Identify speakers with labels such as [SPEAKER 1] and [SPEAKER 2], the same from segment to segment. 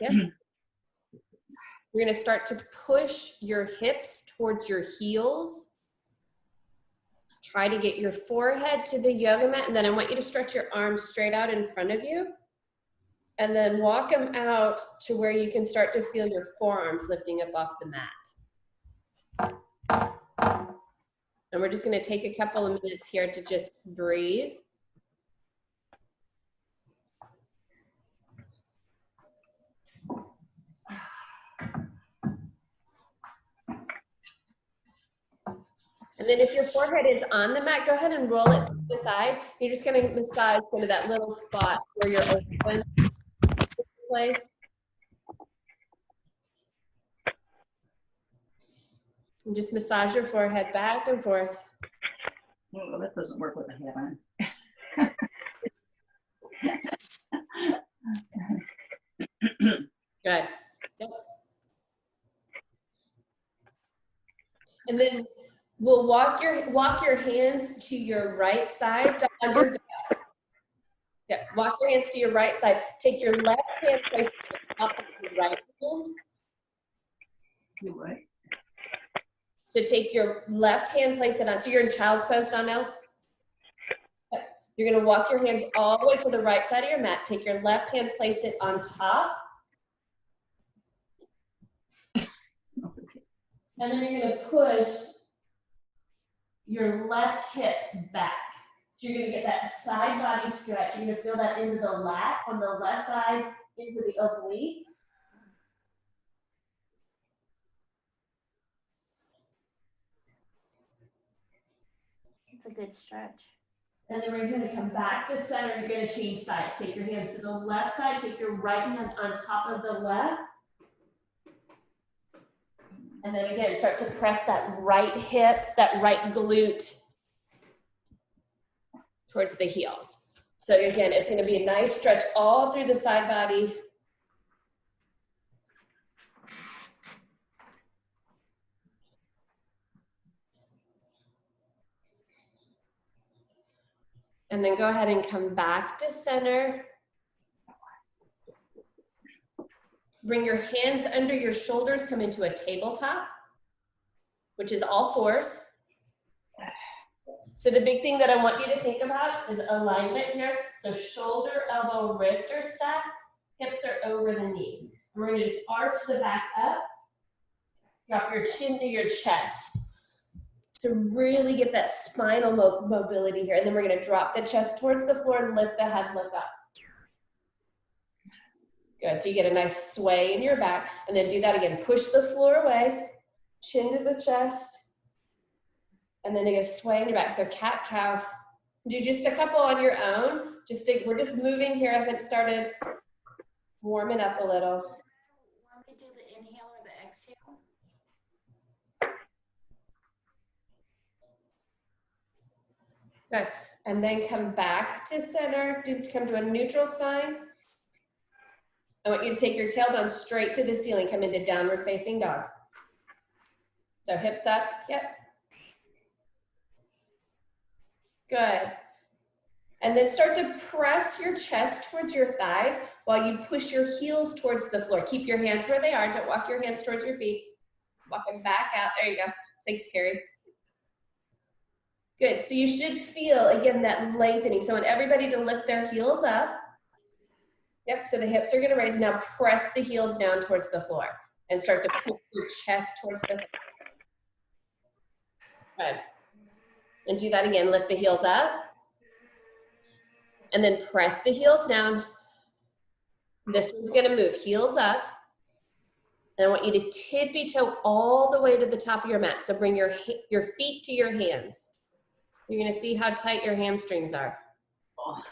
[SPEAKER 1] Yep. You're going to start to push your hips towards your heels. Try to get your forehead to the yoga mat, and then I want you to stretch your arms straight out in front of you. And then walk them out to where you can start to feel your forearms lifting up off the mat. And we're just going to take a couple of minutes here to just breathe. And then if your forehead is on the mat, go ahead and roll it to the side. You're just going to massage kind of that little spot where you're open place. And just massage your forehead back and forth.
[SPEAKER 2] Oh, that doesn't work with the hat on.
[SPEAKER 1] Good. Yep. And then we'll walk your hands to your right side. Yeah, walk your hands to your right side. Take your left hand, place it on the top of your right hand.
[SPEAKER 2] You what?
[SPEAKER 1] So take your left hand, place it on. So you're in child's pose now, Nell? You're gonna walk your hands all the way to the right side of your mat. Take your left hand, place it on top. And then you're gonna push your left hip back. So you're gonna get that side body stretch. You're gonna feel that into the lat on the left side, into the oblique.
[SPEAKER 3] It's a good stretch.
[SPEAKER 1] And then we're gonna come back to center. You're gonna change sides. Take your hands to the left side, take your right hand on top of the left. And then again, start to press that right hip, that right glute towards the heels. So again, it's gonna be a nice stretch all through the side body. And then go ahead and come back to center. Bring your hands under your shoulders, come into a tabletop, which is all fours. So the big thing that I want you to think about is alignment here. So shoulder, elbow, wrist are stacked, hips are over the knees. And we're gonna just arch the back up, drop your chin to your chest. To really get that spinal mobility here. And then we're gonna drop the chest towards the floor and lift the head, look up. Good, so you get a nice sway in your back, and then do that again. Push the floor away, chin to the chest, and then you're gonna sway in your back. So cat, cow. Do just a couple on your own. We're just moving here. I haven't started warming up a little.
[SPEAKER 3] Want me to do the inhale or the exhale?
[SPEAKER 1] Good, and then come back to center. Come to a neutral spine. I want you to take your tailbone straight to the ceiling. Come into downward facing dog. So hips up, yep. Good. And then start to press your chest towards your thighs while you push your heels towards the floor. Keep your hands where they are. Don't walk your hands towards your feet. Walk them back out. There you go. Thanks, Terry. Good. So you should feel, again, that lengthening. So I want everybody to lift their heels up. Yep, so the hips are gonna raise. Now press the heels down towards the floor and start to push your chest towards the hips. Good. And do that again, lift the heels up. And then press the heels down. This one's gonna move, heels up. And I want you to tippy toe all the way to the top of your mat. So bring your feet to your hands. You're gonna see how tight your hamstrings are.
[SPEAKER 2] Oh.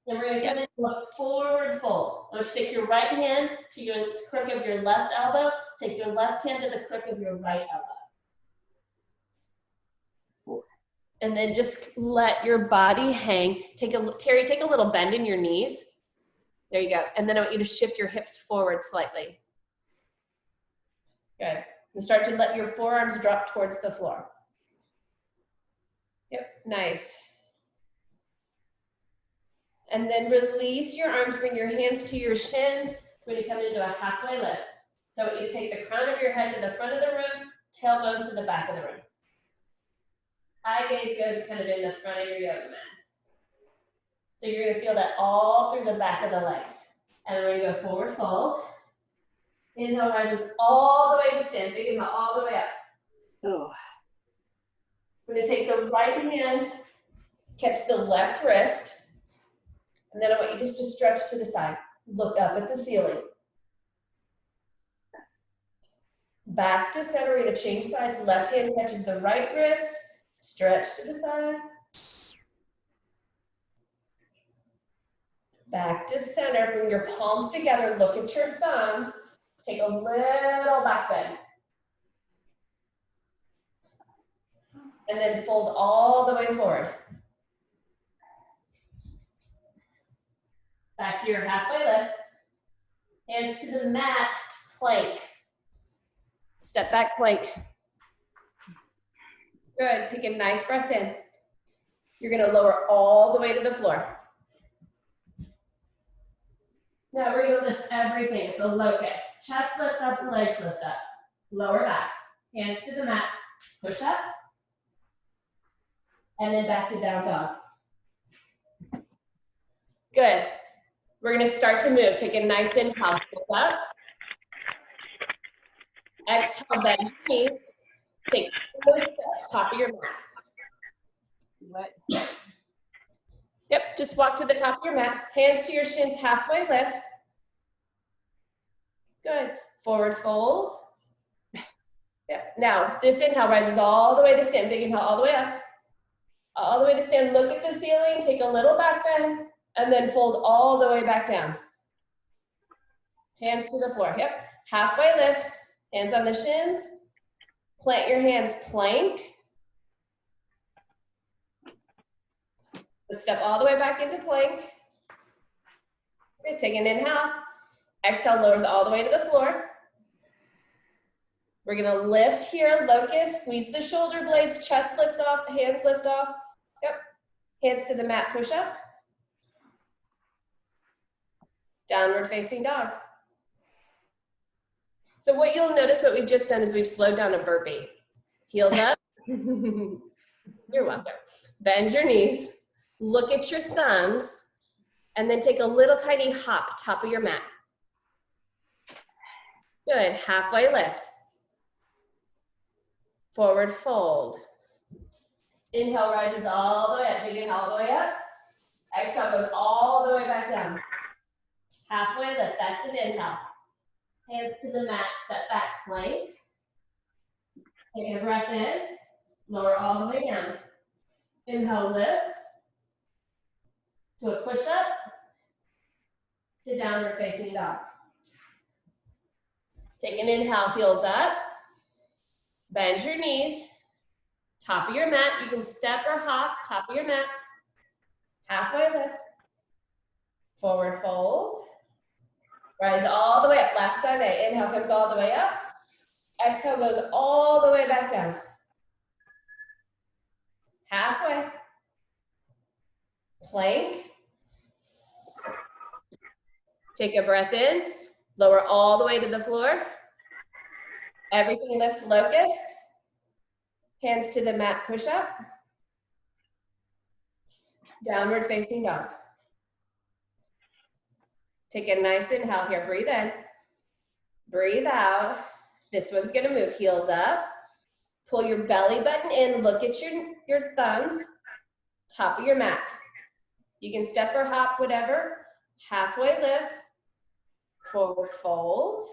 [SPEAKER 1] Then we're gonna come in, look forward fold. Now stick your right hand to your crook of your left elbow. Take your left hand to the crook of your right elbow. And then just let your body hang. Terry, take a little bend in your knees. There you go. And then I want you to shift your hips forward slightly. Good. And start to let your forearms drop towards the floor. Yep, nice. And then release your arms, bring your hands to your shins. We're gonna come into a halfway lift. So you take the crown of your head to the front of the room, tailbone to the back of the room. Eye gaze goes kind of in the front of your yoga mat. So you're gonna feel that all through the back of the legs. And then we're gonna go forward fold. Inhale rises all the way to stand. Big inhale all the way up.
[SPEAKER 2] Oh.
[SPEAKER 1] We're gonna take the right hand, catch the left wrist, and then I want you just to stretch to the side. Look up at the ceiling. Back to center, we're gonna change sides. Left hand catches the right wrist, stretch to the side. Back to center, bring your palms together, look at your thumbs, take a little back bend. And then fold all the way forward. Back to your halfway lift. Hands to the mat, plank. Step back plank. Good, take a nice breath in. You're gonna lower all the way to the floor. Now we're gonna lift everything, it's a locust. Chest lifts up, legs lift up. Lower back, hands to the mat, push up. And then back to down dog. Good. We're gonna start to move. Take a nice inhale, pull up. Exhale, bend your knees. Take 4 steps, top of your mat.
[SPEAKER 2] What?
[SPEAKER 1] Yep, just walk to the top of your mat. Hands to your shins, halfway lift. Good. Forward fold. Yep. Now, this inhale rises all the way to stand. Big inhale all the way up. All the way to stand. Look at the ceiling. Take a little back bend. And then fold all the way back down. Hands to the floor. Yep. Halfway lift. Hands on the shins. Plant your hands, plank. Step all the way back into plank. Okay, take an inhale. Exhale, lowers all the way to the floor. We're gonna lift here, locust, squeeze the shoulder blades, chest lifts off, hands lift off. Yep. Hands to the mat, push up. Downward facing dog. So what you'll notice, what we've just done is we've slowed down a burpee. Heels up. You're welcome. Bend your knees, look at your thumbs, and then take a little tiny hop, top of your mat. Good, halfway lift. Forward fold. Inhale rises all the way up, big inhale all the way up. Exhale goes all the way back down. Halfway lift, that's an inhale. Hands to the mat, step back, plank. Take a breath in, lower all the way down. Inhale lifts to a push up to downward facing dog. Take an inhale, heels up. Bend your knees, top of your mat. You can step or hop, top of your mat. Halfway lift, forward fold. Rise all the way up, last side A. Inhale comes all the way up. Exhale goes all the way back down. Halfway. Plank. Take a breath in, lower all the way to the floor. Everything lifts, locust. Hands to the mat, push up. Downward facing dog. Take a nice inhale here, breathe in. Breathe out. This one's gonna move, heels up. Pull your belly button in, look at your thumbs, top of your mat. You can step or hop, whatever. Halfway lift, forward fold,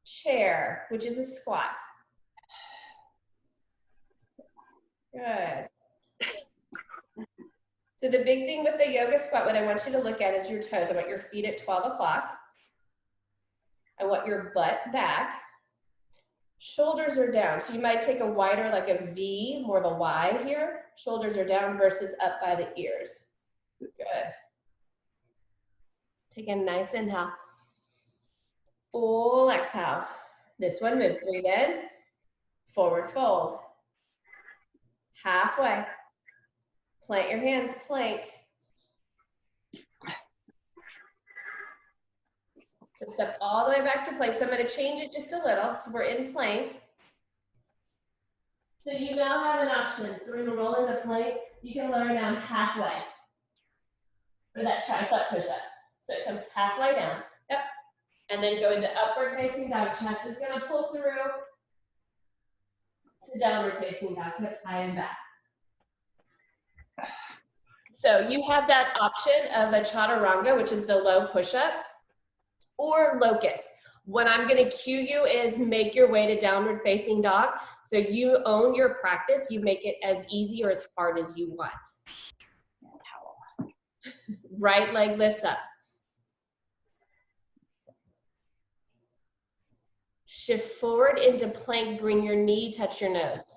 [SPEAKER 1] chair, which is a squat. Good. So the big thing with the yoga squat, what I want you to look at is your toes. I want your feet at 12 o'clock. I want your butt back. Shoulders are down. So you might take a wider, like a V, more of a Y here. Shoulders are down versus up by the ears. Good. Take a nice inhale. Full exhale. This one moves. Breathe in. Forward fold. Halfway. Plant your hands, plank. So step all the way back to plank. So I'm going to change it just a little. So we're in plank. So you now have an option. So we're going to roll into plank. You can lower down halfway for that tricep push-up. So it comes halfway down. Yep. And then go into upward facing dog. Chest is going to pull through to downward facing dog. Hips high and back. So you have that option of a chaturanga, which is the low push-up, or locust. What I'm going to cue you is make your way to downward facing dog. So you own your practice. You make it as easy or as hard as you want. Right leg lifts up. Shift forward into plank. Bring your knee, touch your nose.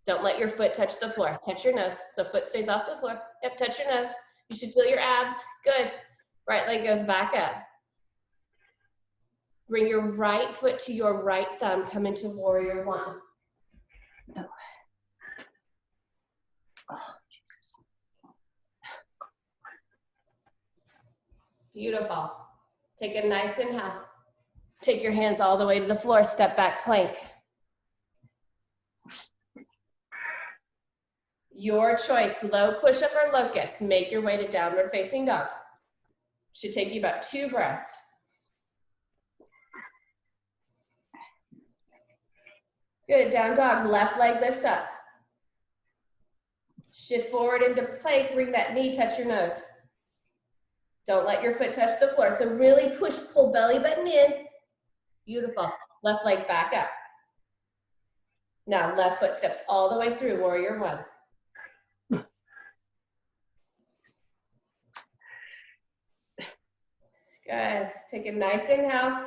[SPEAKER 1] Don't let your foot touch the floor. Touch your nose so foot stays off the floor. Yep, touch your nose. You should feel your abs. Good. Right leg goes back up. Bring your right foot to your right thumb. Come into warrior one.
[SPEAKER 2] Oh.
[SPEAKER 1] Beautiful. Take a nice inhale. Take your hands all the way to the floor. Step back plank. Your choice, low push-up or locust. Make your way to downward facing dog. Should take you about 2 breaths. Good, down dog, left leg lifts up. Shift forward into plank, bring that knee, touch your nose. Don't let your foot touch the floor. So really push, pull belly button in. Beautiful. Left leg back up. Now left foot steps all the way through, warrior one. Good. Take a nice inhale.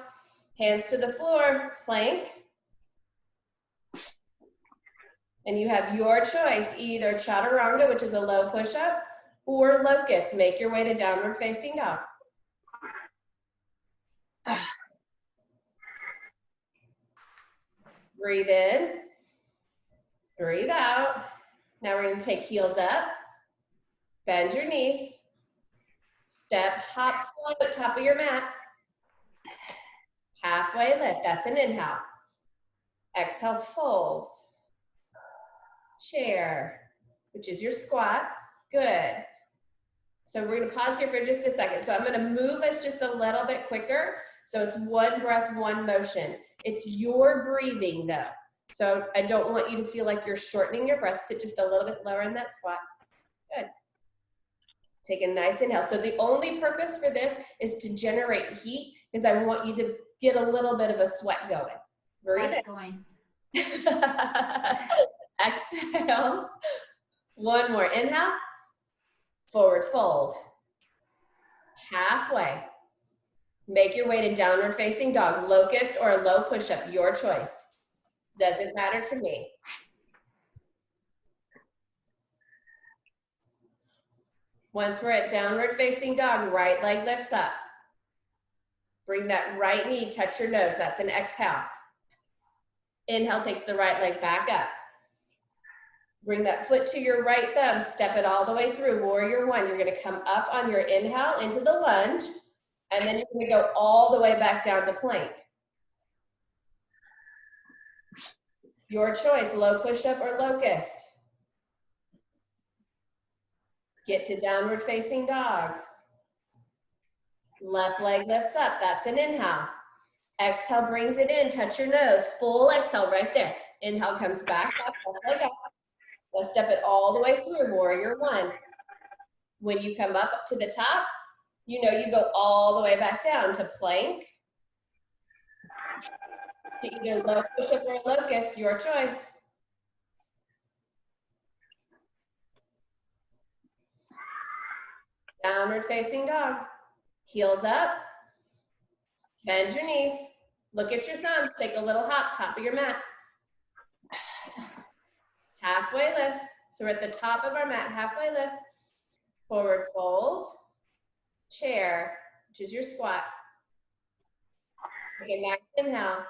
[SPEAKER 1] Hands to the floor, plank. And you have your choice, either chaturanga, which is a low push-up, or locust. Make your way to downward facing dog. Breathe in. Breathe out. Now we're going to take heels up. Bend your knees. Step, hop, float, top of your mat. Halfway lift. That's an inhale. Exhale, folds. Chair, which is your squat. Good. So we're going to pause here for just a second. So I'm going to move us just a little bit quicker. So it's one breath, one motion. It's your breathing though. So I don't want you to feel like you're shortening your breath. Sit just a little bit lower in that squat. Good. Take a nice inhale. So the only purpose for this is to generate heat, because I want you to get a little bit of a sweat going. Breathe in.
[SPEAKER 3] Going.
[SPEAKER 1] Exhale. One more. Inhale. Forward fold. Halfway. Make your way to downward facing dog. Locust or a low push-up. Your choice. Doesn't matter to me. Once we're at downward facing dog, right leg lifts up. Bring that right knee, touch your nose. That's an exhale. Inhale takes the right leg back up. Bring that foot to your right thumb. Step it all the way through. Warrior one. You're going to come up on your inhale into the lunge. And then you're going to go all the way back down to plank. Your choice, low push-up or locust. Get to downward facing dog. Left leg lifts up. That's an inhale. Exhale brings it in. Touch your nose. Full exhale right there. Inhale comes back up. Left leg up. Let's step it all the way through. Warrior one. When you come up to the top, you know you go all the way back down to plank. To either low push-up or locust, your choice. Downward facing dog. Heels up. Bend your knees. Look at your thumbs. Take a little hop, top of your mat. Halfway lift. So we're at the top of our mat, halfway lift. Forward fold. Chair, which is your squat. Take a nice inhale.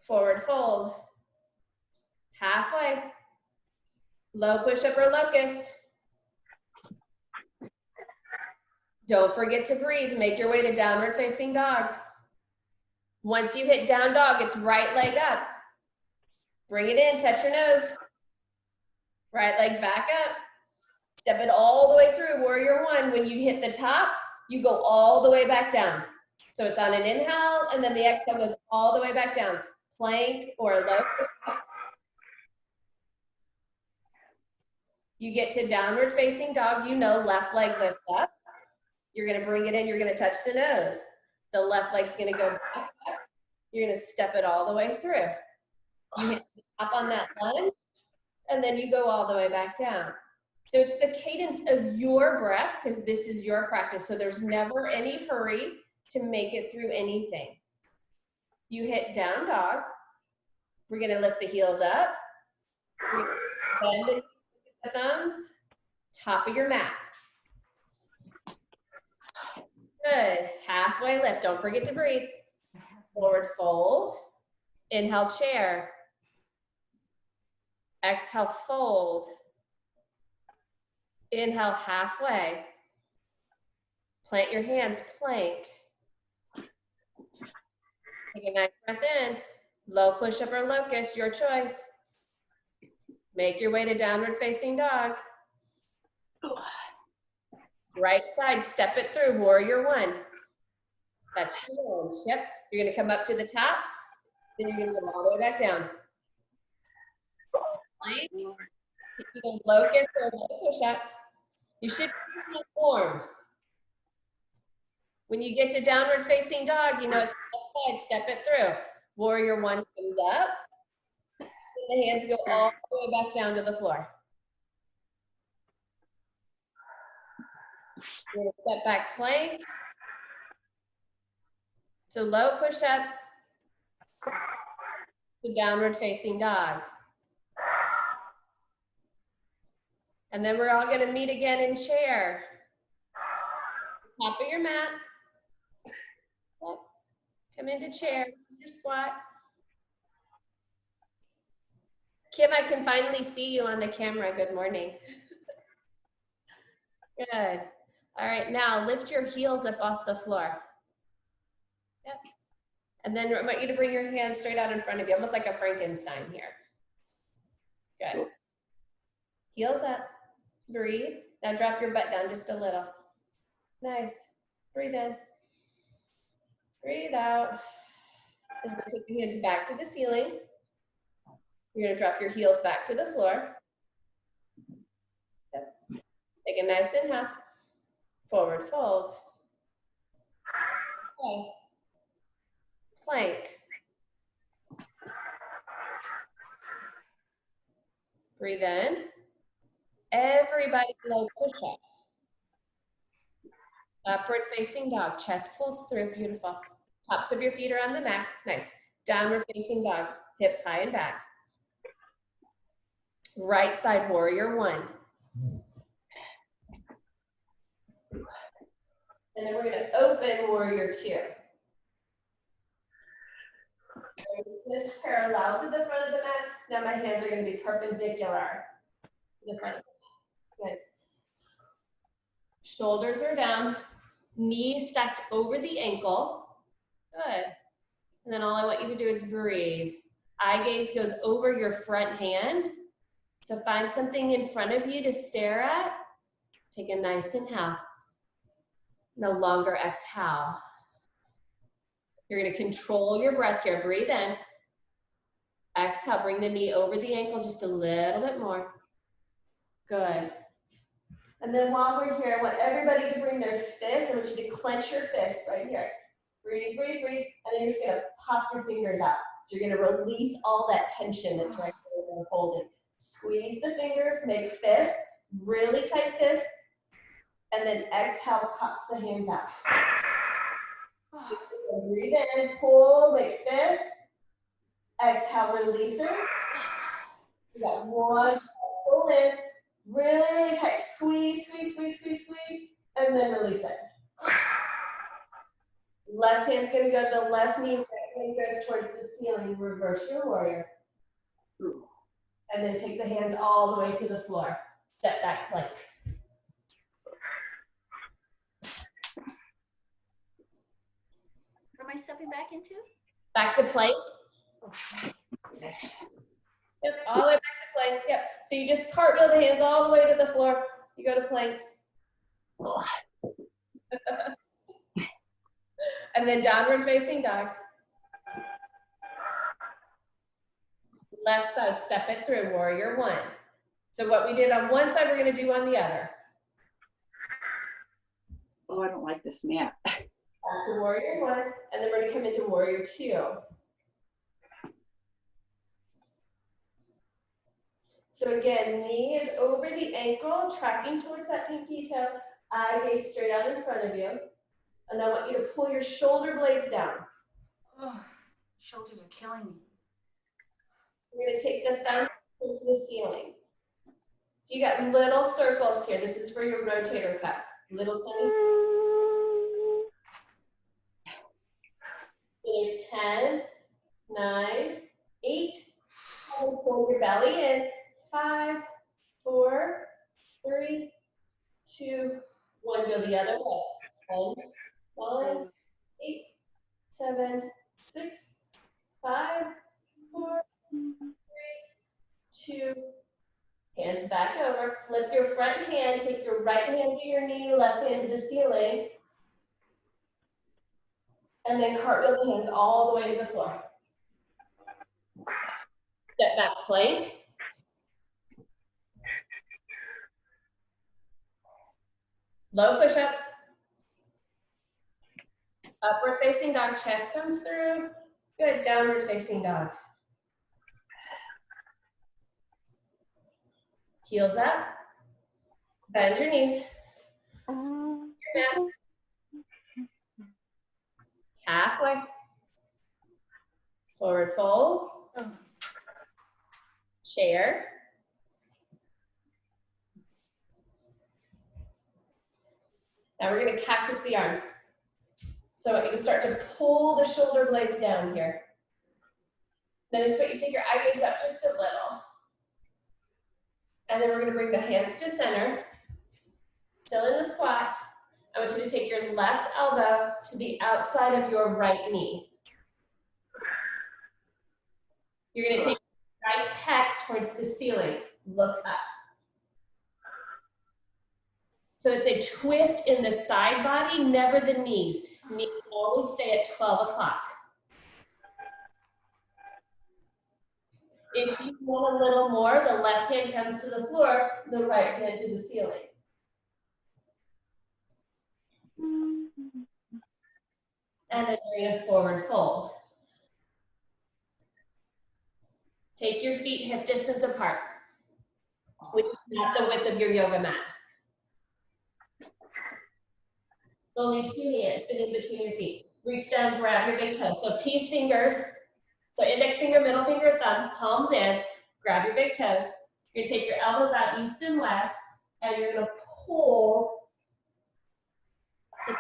[SPEAKER 1] Forward fold. Halfway. Low push-up or locust. Don't forget to breathe. Make your way to downward facing dog. Once you hit down dog, it's right leg up. Bring it in, touch your nose. Right leg back up. Step it all the way through, warrior one. When you hit the top, you go all the way back down. So it's on an inhale, and then the exhale goes all the way back down. Plank or low. You get to downward facing dog, you know left leg lifts up. You're gonna bring it in, you're gonna touch the nose. The left leg's gonna go back up. You're gonna step it all the way through. You hit up on that lunge, and then you go all the way back down. So it's the cadence of your breath, because this is your practice. So there's never any hurry to make it through anything. You hit down dog. We're gonna lift the heels up. We're gonna bend the thumbs, top of your mat. Good, halfway lift, don't forget to breathe. Forward fold, inhale chair. Exhale fold. Inhale halfway. Plant your hands, plank. Take a nice breath in. Low push-up or locust, your choice. Make your way to downward facing dog. Right side, step it through, warrior one. That's challenge, yep. You're gonna come up to the top, then you're gonna go all the way back down. Plank, either locust or low push-up. You should be warm. When you get to downward facing dog, you know it's left side, step it through. Warrior one comes up, and the hands go all the way back down to the floor. You're gonna step back plank to low push-up to downward facing dog. And then we're all gonna meet again in chair. Top of your mat. Yep. Come into chair, your squat. Kim, I can finally see you on the camera. Good morning. Good. All right, now lift your heels up off the floor. Yep. And then I want you to bring your hands straight out in front of you, almost like a Frankenstein here. Good. Heels up. Breathe. Now drop your butt down just a little. Nice. Breathe in. Breathe out. And then take your hands back to the ceiling. You're gonna drop your heels back to the floor. Yep. Take a nice inhale. Forward fold. Okay. Plank. Breathe in. Everybody low push up. Upward facing dog. Chest pulls through. Beautiful. Tops of your feet are on the mat. Nice. Downward facing dog. Hips high and back. Right side warrior one. And then we're going to open warrior two. This parallel to the front of the mat. Now my hands are going to be perpendicular to the front of the mat. Good. Shoulders are down. Knees stacked over the ankle. Good. And then all I want you to do is breathe. Eye gaze goes over your front hand. So find something in front of you to stare at. Take a nice inhale. No longer exhale. You're going to control your breath here. Breathe in. Exhale. Bring the knee over the ankle just a little bit more. Good. And then while we're here, I want everybody to bring their fists. I want you to clench your fists right here. Breathe, breathe, breathe. And then you're just going to pop your fingers out. So you're going to release all that tension that's right there and hold it. Squeeze the fingers, make fists, really tight fists. And then exhale, pops the hands out. Breathe in, pull, make fist. Exhale, releases. You got one, pull in, really, really tight. Squeeze, squeeze, squeeze, squeeze, squeeze, and then release it. Left hand's gonna go to the left knee, right hand goes towards the ceiling. Reverse your warrior. And then take the hands all the way to the floor. Step back plank.
[SPEAKER 3] What am I stepping back into?
[SPEAKER 1] Back to plank.
[SPEAKER 3] Oh,
[SPEAKER 1] Yep, all the way back to plank. Yep. So you just cartwheel the hands all the way to the floor. You go to plank. And then downward facing dog. Left side, step it through, warrior one. So what we did on one side, we're gonna do on the other.
[SPEAKER 2] Oh, I don't like this mat.
[SPEAKER 1] Back to warrior one, and then we're gonna come into warrior two. So again, knee is over the ankle, tracking towards that pinky toe, eye gaze straight out in front of you. And I want you to pull your shoulder blades down.
[SPEAKER 3] oh, shoulders are killing me.
[SPEAKER 1] We're gonna take the thumb into the ceiling. So you got little circles here. This is for your rotator cuff. Little tiny. So there's 10, 9, 8, and pull your belly in. 5, 4, 3, 2, 1. Go the other way. 10, 9, 8, 7, 6, 5, 4, 3, 2. Hands back over. Flip your front hand. Take your right hand to your knee, left hand to the ceiling. And then cartwheel the hands all the way to the floor. Step back plank. Low push up. Upward facing dog, chest comes through. Good, downward facing dog. Heels up. Bend your knees. Your mat. Halfway. Forward fold. Chair. Now we're gonna cactus the arms. So you can start to pull the shoulder blades down here. Then I just want you to take your eye gaze up just a little. And then we're gonna bring the hands to center. Still in the squat. I want you to take your left elbow to the outside of your right knee. You're gonna take your right pec towards the ceiling. Look up. So it's a twist in the side body, never the knees. Knees always stay at 12 o'clock. If you want a little more, the left hand comes to the floor, the right hand to the ceiling. And then we're gonna forward fold. Take your feet hip distance apart, which is not the width of your yoga mat. Only 2 hands fit in between your feet. Reach down, grab your big toes. So peace fingers, so index finger, middle finger, thumb, palms in, grab your big toes. You're gonna take your elbows out east and west, and you're gonna pull the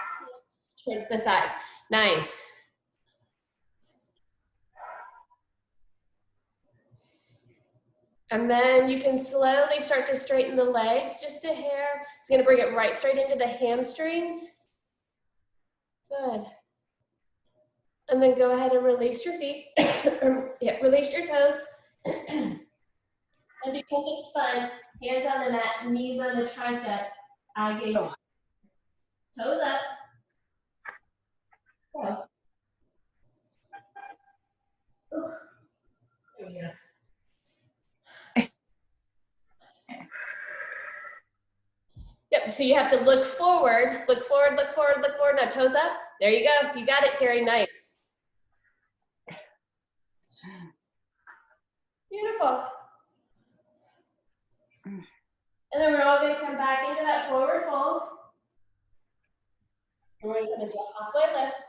[SPEAKER 1] twist towards the thighs. Nice. And then you can slowly start to straighten the legs just a hair. It's gonna bring it right straight into the hamstrings. Good. And then go ahead and release your feet. Yeah, release your toes. And because it's fun, hands on the mat, knees on the triceps, eye gaze, toes up. Go. There we go. Yep, so you have to look forward, look forward, look forward, look forward. Now toes up. There you go. You got it, Terry. Nice. Beautiful. And then we're all going to come back into that forward fold. And we're going to come into a halfway lift.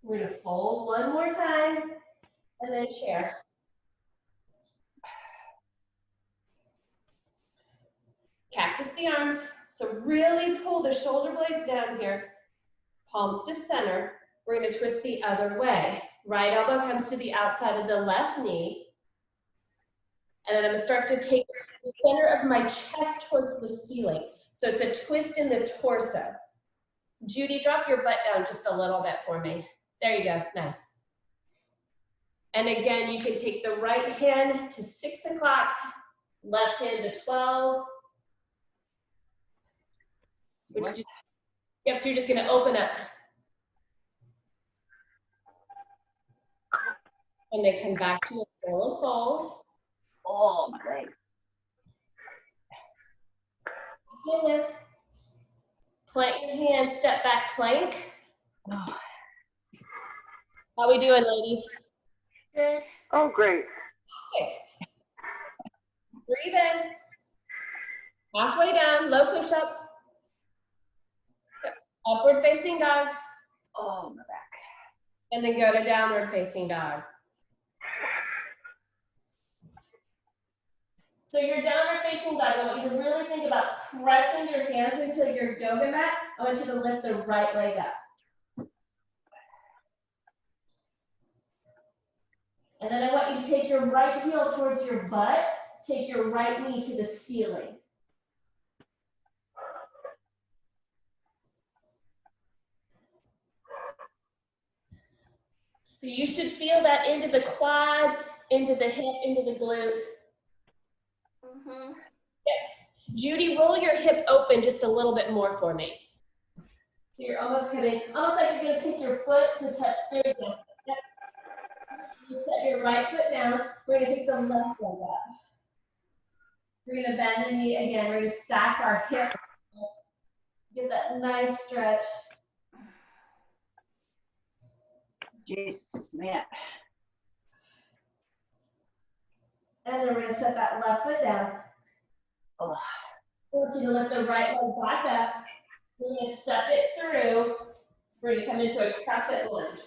[SPEAKER 1] We're going to fold one more time and then chair. Cactus the arms. So really pull the shoulder blades down here. Palms to center. We're going to twist the other way. Right elbow comes to the outside of the left knee. And then I'm going to start to take the center of my chest towards the ceiling. So it's a twist in the torso. Judy, drop your butt down just a little bit for me. There you go, nice. And again, you can take the right hand to 6 o'clock, left hand to 12. Which just, yep, so you're just gonna open up. And then come back to a full fold.
[SPEAKER 2] Oh, my legs.
[SPEAKER 1] Lift. Plant your hands, step back plank.
[SPEAKER 2] Oh.
[SPEAKER 1] How we doing, ladies?
[SPEAKER 3] Good.
[SPEAKER 4] Oh, great.
[SPEAKER 1] Stick. Breathe in. Halfway down, low push up. Upward facing dog.
[SPEAKER 2] Oh, my back.
[SPEAKER 1] And then go to downward facing dog. So your downward facing dog, I want you to really think about pressing your hands into your yoga mat. I want you to lift the right leg up. And then I want you to take your right heel towards your butt, take your right knee to the ceiling. So you should feel that into the quad, into the hip, into the glute.
[SPEAKER 3] Mm-hmm.
[SPEAKER 1] Judy, roll your hip open just a little bit more for me. So you're almost coming, almost like you're gonna take your foot to touch through. Yep. You set your right foot down. We're gonna take the left leg up. We're gonna bend the knee again. We're gonna stack our hips. Get that nice stretch.
[SPEAKER 2] Jesus, this mat.
[SPEAKER 1] And then we're gonna set that left foot down.
[SPEAKER 2] Oh.
[SPEAKER 1] I want you to lift the right leg back up. We're gonna step it through. We're gonna come into a crescent lunge.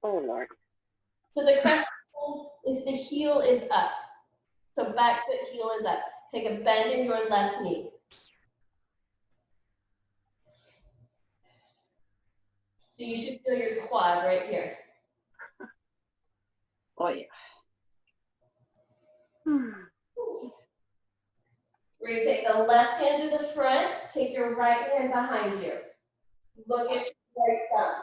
[SPEAKER 4] Oh, Lord.
[SPEAKER 1] So the crescent lunge is the heel is up. So back foot, heel is up. Take a bend in your left knee. So you should feel your quad right here.
[SPEAKER 2] Oh, yeah.
[SPEAKER 1] We're gonna take the left hand to the front, take your right hand behind you. Look at your right thumb.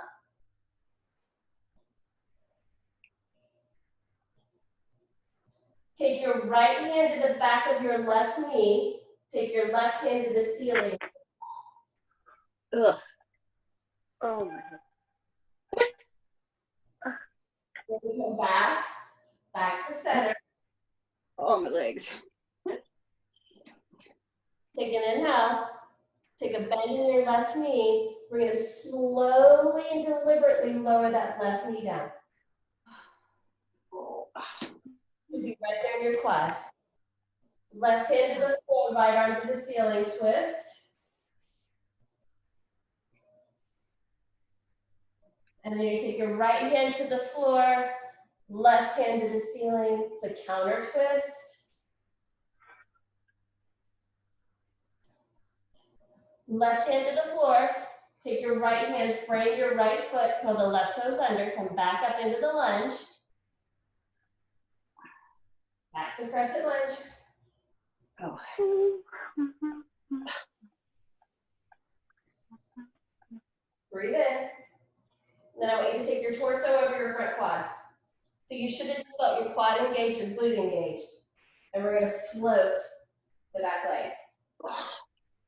[SPEAKER 1] Take your right hand to the back of your left knee, take your left hand to the ceiling.
[SPEAKER 2] Ugh.
[SPEAKER 4] Oh, my God.
[SPEAKER 1] Then we come back to center.
[SPEAKER 2] Oh, my legs.
[SPEAKER 1] Take an inhale, take a bend in your left knee. We're gonna slowly and deliberately lower that left knee down.
[SPEAKER 2] Oh.
[SPEAKER 1] You'll be right there in your quad. Left hand to the floor, right arm to the ceiling, twist. And then you take your right hand to the floor, left hand to the ceiling. It's a counter twist. Left hand to the floor. Take your right hand, frame your right foot, pull the left toes under, come back up into the lunge. Back to crescent lunge.
[SPEAKER 2] Oh.
[SPEAKER 1] Breathe in. Then I want you to take your torso over your front quad. So you should have just felt your quad engaged, your glute engaged. And we're gonna float the back leg.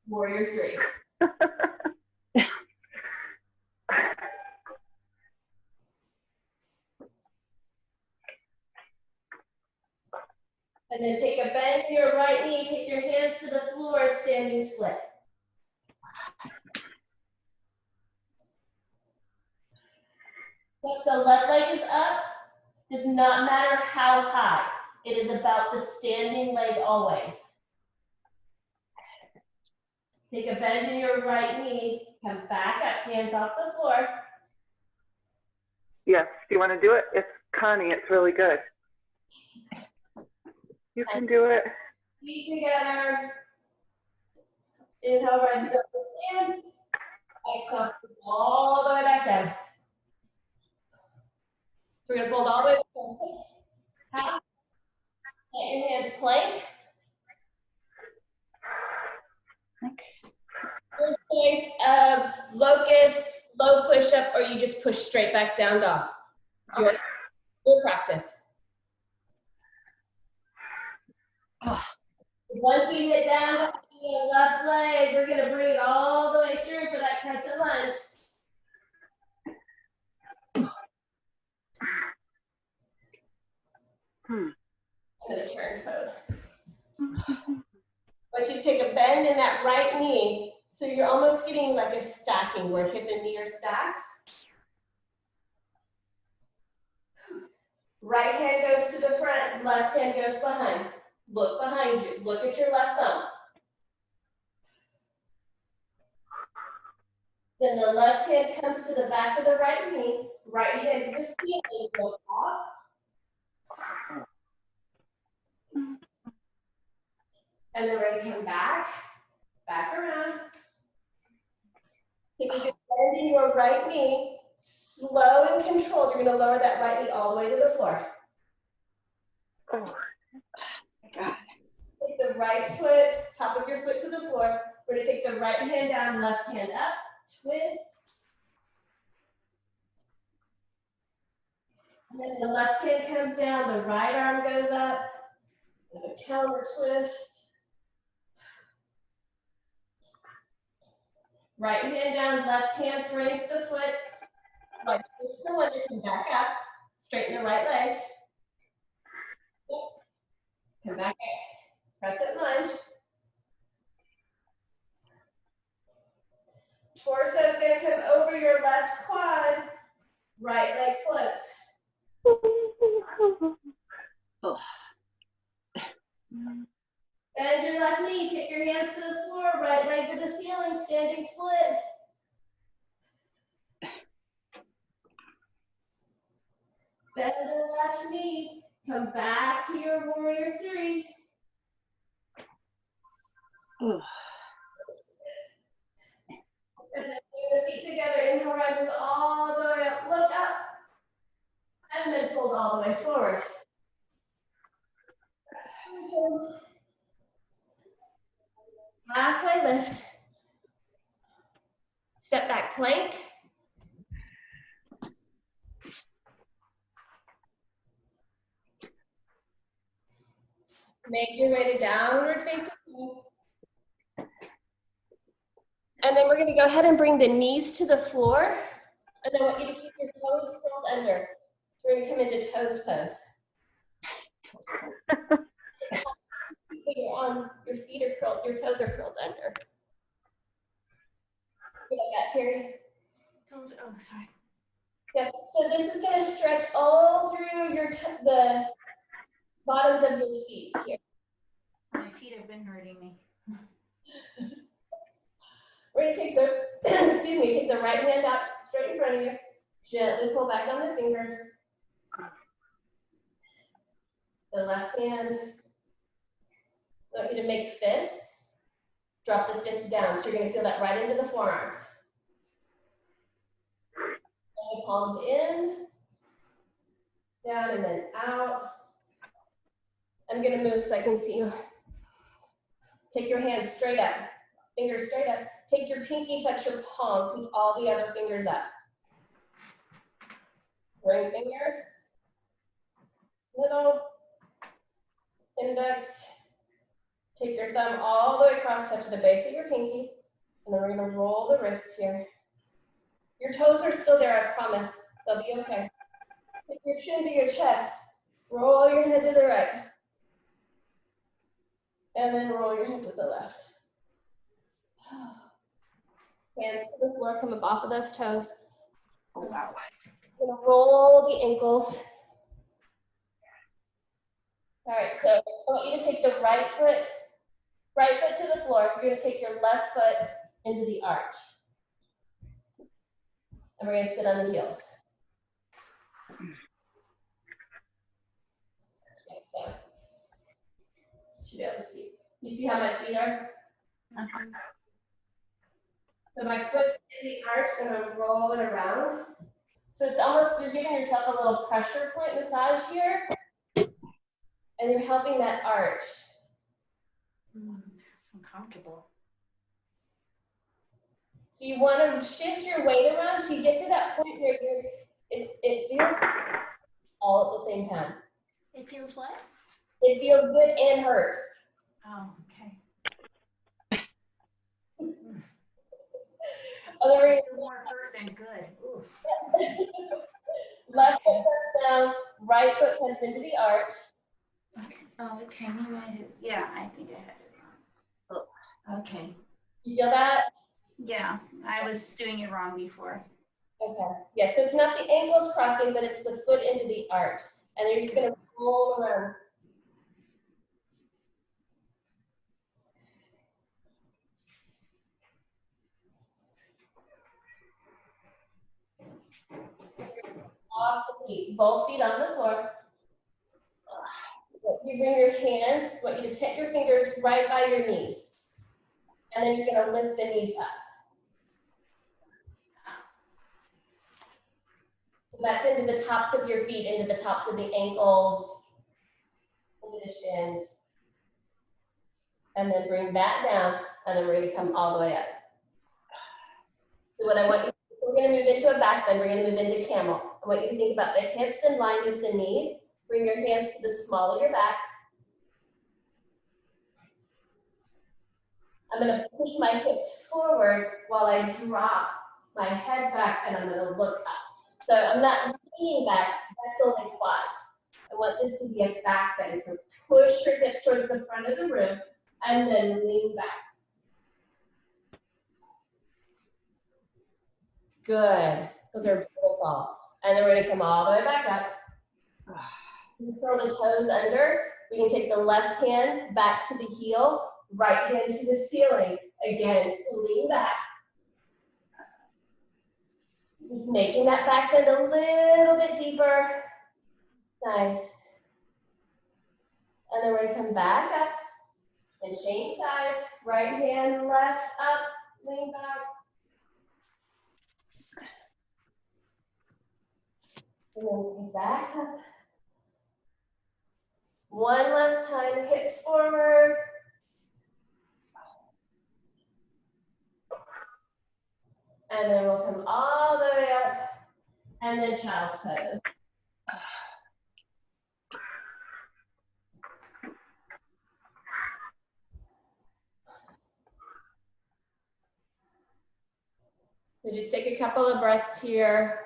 [SPEAKER 1] Warrior 3. And then take a bend in your right knee, take your hands to the floor, standing split. So left leg is up, does not matter how high. It is about the standing leg always. Take a bend in your right knee, come back up, hands off the floor.
[SPEAKER 4] Yes, do you want to do it? It's Connie, it's really good. You can do it.
[SPEAKER 1] Feet together. Inhale, rise up to stand. Exhale, all the way back down. So we're gonna fold all the way back down. Half. Let your hands plank. your choice of locust, low push-up, or you just push straight back down dog. Your practice. Once you hit down dog, your left leg, we're gonna bring it all the way through for that crescent lunge. I'm gonna turn so. I want you to take a bend in that right knee. So you're almost getting like a stacking where hip and knee are stacked. Right hand goes to the front, left hand goes behind. Look behind you, look at your left thumb. Then the left hand comes to the back of the right knee, right hand to the ceiling, go up. And then we're gonna come back around. Take a good bend in your right knee, slow and controlled. You're gonna lower that right knee all the way to the floor.
[SPEAKER 4] Oh,
[SPEAKER 2] My God.
[SPEAKER 1] Take the right foot, top of your foot to the floor. We're gonna take the right hand down, left hand up, twist. And then the left hand comes down, the right arm goes up, and a counter twist. Right hand down, left hand frames the foot. Right twist for one, you can back up, straighten the right leg. Come back up, crescent lunge. Torso is going to come over your left quad, right leg floats.
[SPEAKER 2] Oh.
[SPEAKER 1] Bend your left knee, take your hands to the floor, right leg to the ceiling, standing split. Bend the left knee, come back to your warrior three.
[SPEAKER 2] Oh.
[SPEAKER 1] And then bring the feet together, inhale rises all the way up, look up. And then fold all the way forward. Halfway lift. Step back plank. Make your way to downward facing dog. And then we're going to go ahead and bring the knees to the floor. And I want you to keep your toes curled under. So we're going to come into toes pose. Your feet are curled, your toes are curled under. See what I got, Terry?
[SPEAKER 3] Toes, oh, sorry.
[SPEAKER 1] Yep. So this is going to stretch all through the bottoms of your feet here.
[SPEAKER 3] My feet have been hurting me.
[SPEAKER 1] We're going to take the, excuse me, take the right hand out straight in front of you. Gently pull back on the fingers. The left hand. I want you to make fists. Drop the fists down. So you're going to feel that right into the forearms. And the palms in, down, and then out. I'm going to move so I can see you. Take your hands straight up. Fingers straight up. Take your pinky, touch your palm. Keep all the other fingers up. Ring finger. Middle. Index. Take your thumb all the way across, touch the base of your pinky. And then we're going to roll the wrists here. Your toes are still there, I promise. They'll be okay. Take your chin to your chest. Roll your head to the right. And then roll your head to the left. Hands to the floor, come up off of those toes.
[SPEAKER 2] Oh, wow.
[SPEAKER 1] We're gonna roll the ankles. All right, so I want you to take the right foot to the floor. You're gonna take your left foot into the arch. And we're gonna sit on the heels. Okay, so you should be able to see. You see how my feet are? So my foot's in the arch and I'm rolling around. So it's almost, you're giving yourself a little pressure point massage here. And you're helping that arch.
[SPEAKER 3] It's uncomfortable.
[SPEAKER 1] So you want to shift your weight around till you get to that point where it feels all at the same time.
[SPEAKER 3] It feels what?
[SPEAKER 1] It feels good and hurts.
[SPEAKER 3] Oh, okay.
[SPEAKER 1] Other
[SPEAKER 3] More hurt than good. Ooh.
[SPEAKER 1] left foot comes down, right foot comes into the arch.
[SPEAKER 3] Okay. Oh, okay. Maybe I did. Yeah, I think I had it wrong. Oh, okay.
[SPEAKER 1] You feel that?
[SPEAKER 3] Yeah, I was doing it wrong before.
[SPEAKER 1] Okay. Yeah, so it's not the ankles crossing, but it's the foot into the arch. And then you're just going to roll around. Off the feet, both feet on the floor. You bring your hands, I want you to tip your fingers right by your knees. And then you're going to lift the knees up. So that's into the tops of your feet, into the tops of the ankles, into the shins. And then bring that down, and then we're going to come all the way up. So what I want you to do, we're going to move into a back bend, we're going to move into camel. I want you to think about the hips in line with the knees. Bring your hands to the small of your back. I'm going to push my hips forward while I drop my head back, and I'm going to look up. So I'm not leaning back, that's only quads. I want this to be a back bend. So push your hips towards the front of the room, and then lean back. Good. Those are beautiful. And then we're going to come all the way back up. Curl the toes under. We can take the left hand back to the heel, right hand to the ceiling. Again, lean back. Just making that back bend a little bit deeper. Nice. And then we're going to come back up and change sides. Right hand, left, up, lean back. And then come back up. One last time, hips forward. And then we'll come all the way up. And then child's pose. So just take a couple of breaths here.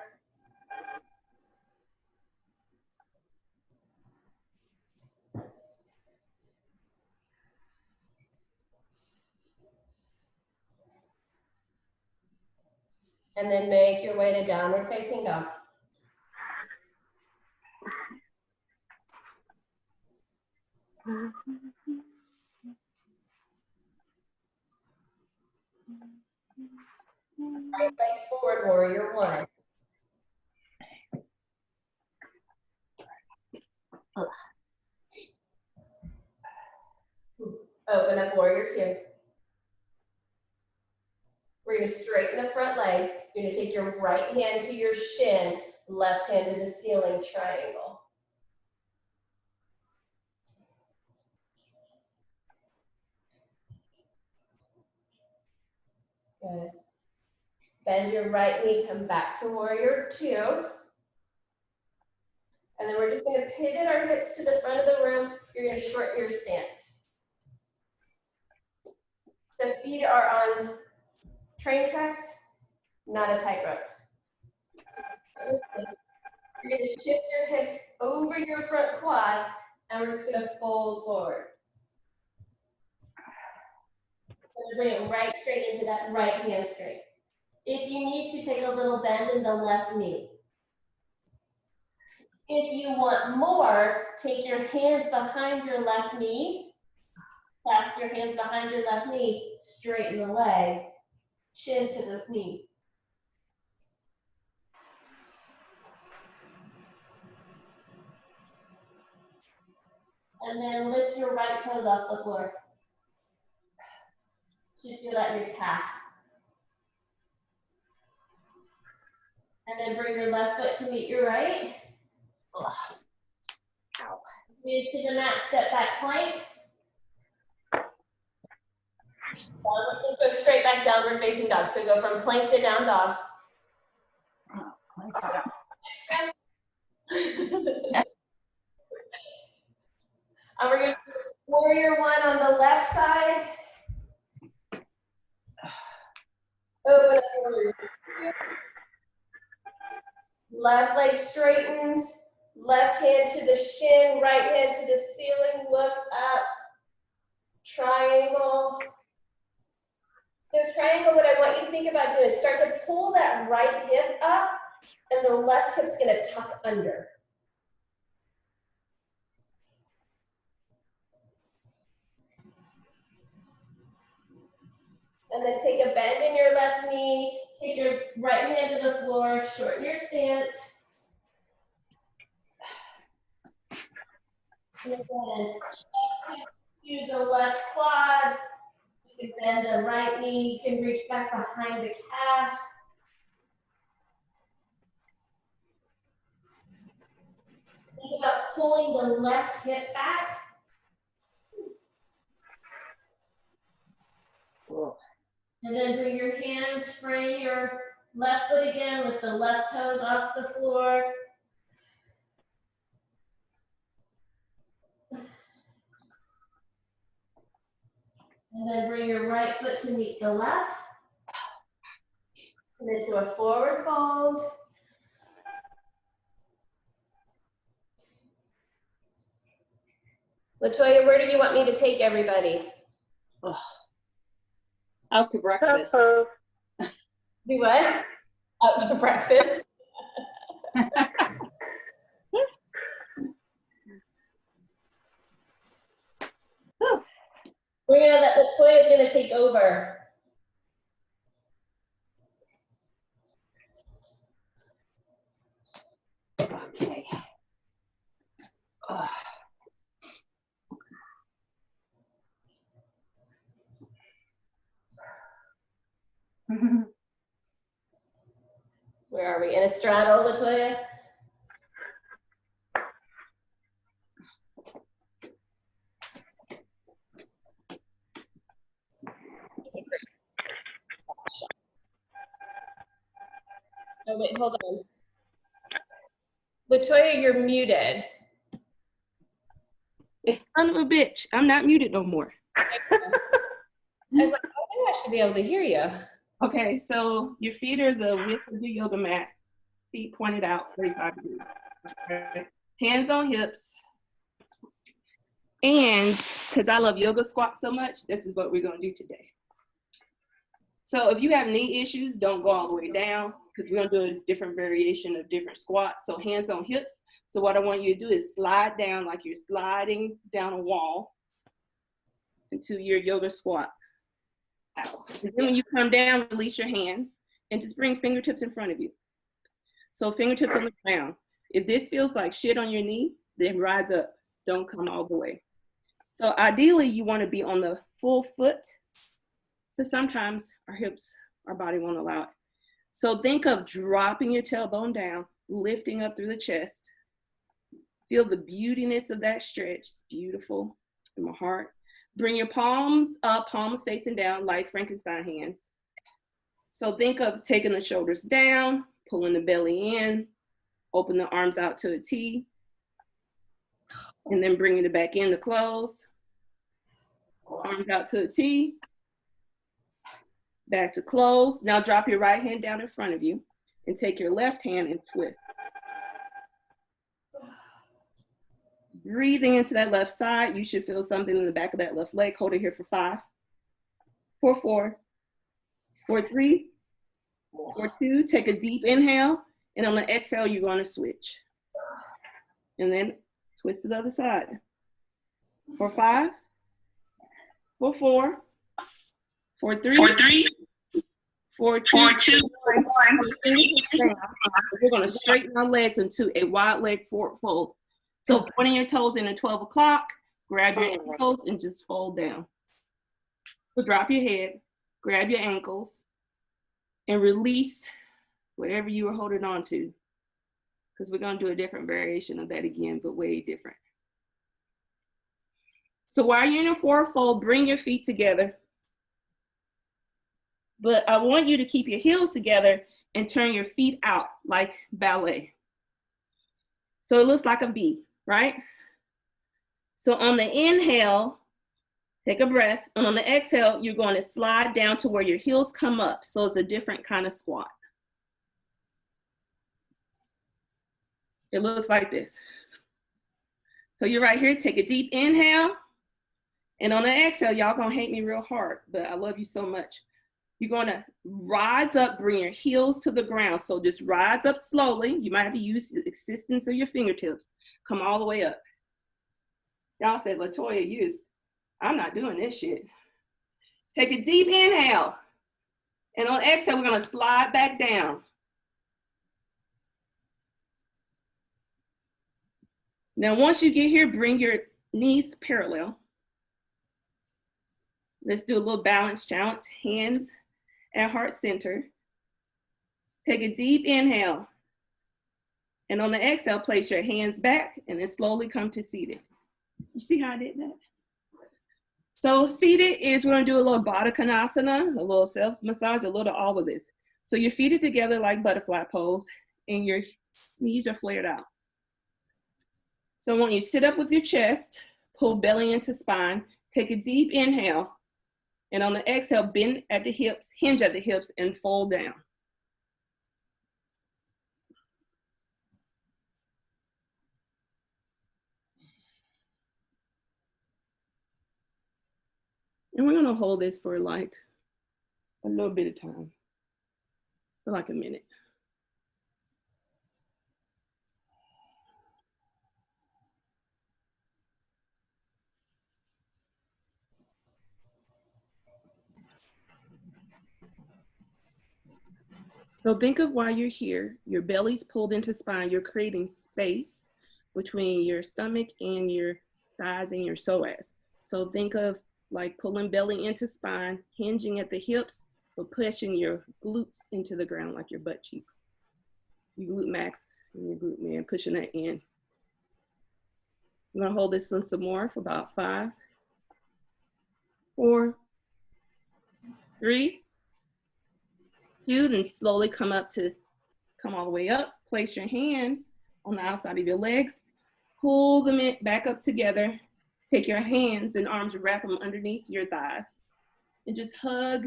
[SPEAKER 1] And then make your way to downward facing dog. Right leg forward, warrior one. Open up warrior two. We're going to straighten the front leg. You're going to take your right hand to your shin, left hand to the ceiling, triangle. Good. Bend your right knee, come back to warrior two. And then we're just going to pivot our hips to the front of the room. You're going to shorten your stance. So feet are on train tracks, not a tightrope. You're going to shift your hips over your front quad, and we're just going to fold forward. So bring it right straight into that right hamstring. If you need to, take a little bend in the left knee. If you want more, take your hands behind your left knee, clasp your hands behind your left knee, straighten the leg, chin to the knee. And then lift your right toes off the floor. Should feel that in your calf. And then bring your left foot to meet your right.
[SPEAKER 2] Ow.
[SPEAKER 1] Knees to the mat, step back plank. Let's go straight back downward facing dog. So go from plank to down dog. And we're gonna do warrior one on the left side. Open up warrior two. Left leg straightens, left hand to the shin, right hand to the ceiling, look up, triangle. So triangle, what I want you to think about doing is start to pull that right hip up, and the left hip's gonna tuck under. And then take a bend in your left knee, take your right hand to the floor, shorten your stance. And then chest to the left quad. You can bend the right knee, you can reach back behind the calf. Think about pulling the left hip back.
[SPEAKER 2] Cool.
[SPEAKER 1] And then bring your hands, frame your left foot again, lift the left toes off the floor. And then bring your right foot to meet the left. And into a forward fold. Latoya, where do you want me to take everybody?
[SPEAKER 2] Oh. Out to breakfast.
[SPEAKER 4] Uh-oh.
[SPEAKER 1] Do what? Out to breakfast? We're gonna let Latoya's gonna take over.
[SPEAKER 2] Okay. Oh.
[SPEAKER 1] Where are we? In a straddle, Latoya? Oh, wait, hold on. Latoya, you're muted.
[SPEAKER 5] Son of a bitch, I'm not muted no more.
[SPEAKER 1] I was like, I think I should be able to hear you.
[SPEAKER 5] Okay, so your feet are the width of the yoga mat, feet pointed out 45 degrees. Okay. Hands on hips. And because I love yoga squats so much, this is what we're gonna do today. So if you have knee issues, don't go all the way down because we're gonna do a different variation of different squats. So hands on hips. So what I want you to do is slide down like you're sliding down a wall into your yoga squat. Ow. And then when you come down, release your hands and just bring fingertips in front of you. So fingertips on the ground. If this feels like shit on your knee, then rise up. Don't come all the way. So ideally, you want to be on the full foot, but sometimes our hips, our body won't allow it. So think of dropping your tailbone down, lifting up through the chest. Feel the beautiness of that stretch. It's beautiful in my heart. Bring your palms up, palms facing down like Frankenstein hands. So think of taking the shoulders down, pulling the belly in, open the arms out to a T, and then bringing it back in to close. Arms out to a T, back to close. Now drop your right hand down in front of you and take your left hand and twist. Breathing into that left side, you should feel something in the back of that left leg. Hold it here for 5, for 4, for 3, for 2. Take a deep inhale, and on the exhale, you're going to switch. And then twist to the other side. For 5, for 4, for 3, for 2. We're going to straighten our legs into a wide leg forward fold. So pointing your toes in at 12 o'clock, grab your ankles and just fold down. So drop your head, grab your ankles, and release whatever you were holding on to. Because we're going to do a different variation of that again, but way different. So while you're in a forward fold, bring your feet together. But I want you to keep your heels together and turn your feet out like ballet. So it looks like a V, right? So on the inhale, take a breath. And on the exhale, you're going to slide down to where your heels come up. So it's a different kind of squat. It looks like this. So you're right here, take a deep inhale. And on the exhale, y'all gonna hate me real hard, but I love you so much. You're gonna rise up, bring your heels to the ground. So just rise up slowly. You might have to use the assistance of your fingertips. Come all the way up. Y'all said, Latoya, I'm not doing this shit. Take a deep inhale. And on exhale, we're gonna slide back down. Now, once you get here, bring your knees parallel. Let's do a little balance challenge. Hands at heart center. Take a deep inhale. And on the exhale, place your hands back and then slowly come to seated. You see how I did that? So seated is, we're gonna do a little Baddha Konasana, a little self-massage, a little all of this. So your feet are together like butterfly pose and your knees are flared out. So when you sit up with your chest, pull belly into spine, take a deep inhale, and on the exhale, bend at the hips, hinge at the hips, and fold down. And we're gonna hold this for like a little bit of time, for like a minute. So think of why you're here. Your belly's pulled into spine. You're creating space between your stomach and your thighs and your psoas. So think of like pulling belly into spine, hinging at the hips, but pushing your glutes into the ground like your butt cheeks. Your glute max and your glute med, pushing that in. I'm gonna hold this one some more for about 5, 4, 3, 2, then slowly come all the way up. Place your hands on the outside of your legs. Pull them back up together. Take your hands and arms, wrap them underneath your thighs. And just hug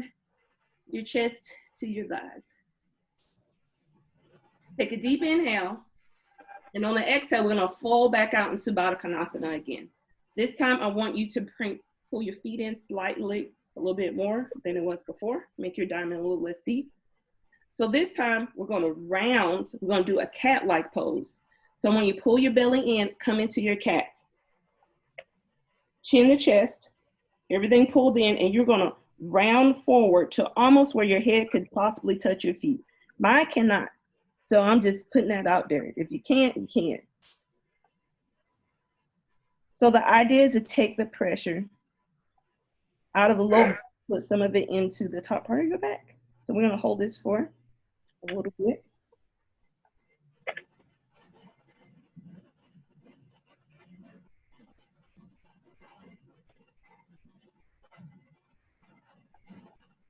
[SPEAKER 5] your chest to your thighs. Take a deep inhale. And on the exhale, we're gonna fold back out into Baddha Konasana again. This time, I want you to pull your feet in slightly, a little bit more than it was before. Make your diamond a little less deep. So this time, we're gonna round. We're gonna do a cat-like pose. So when you pull your belly in, come into your cat. Chin to chest, everything pulled in, and you're gonna round forward to almost where your head could possibly touch your feet. Mine cannot. So I'm just putting that out there. If you can't, you can't. So the idea is to take the pressure out of the low back, put some of it into the top part of your back. So we're gonna hold this for a little bit.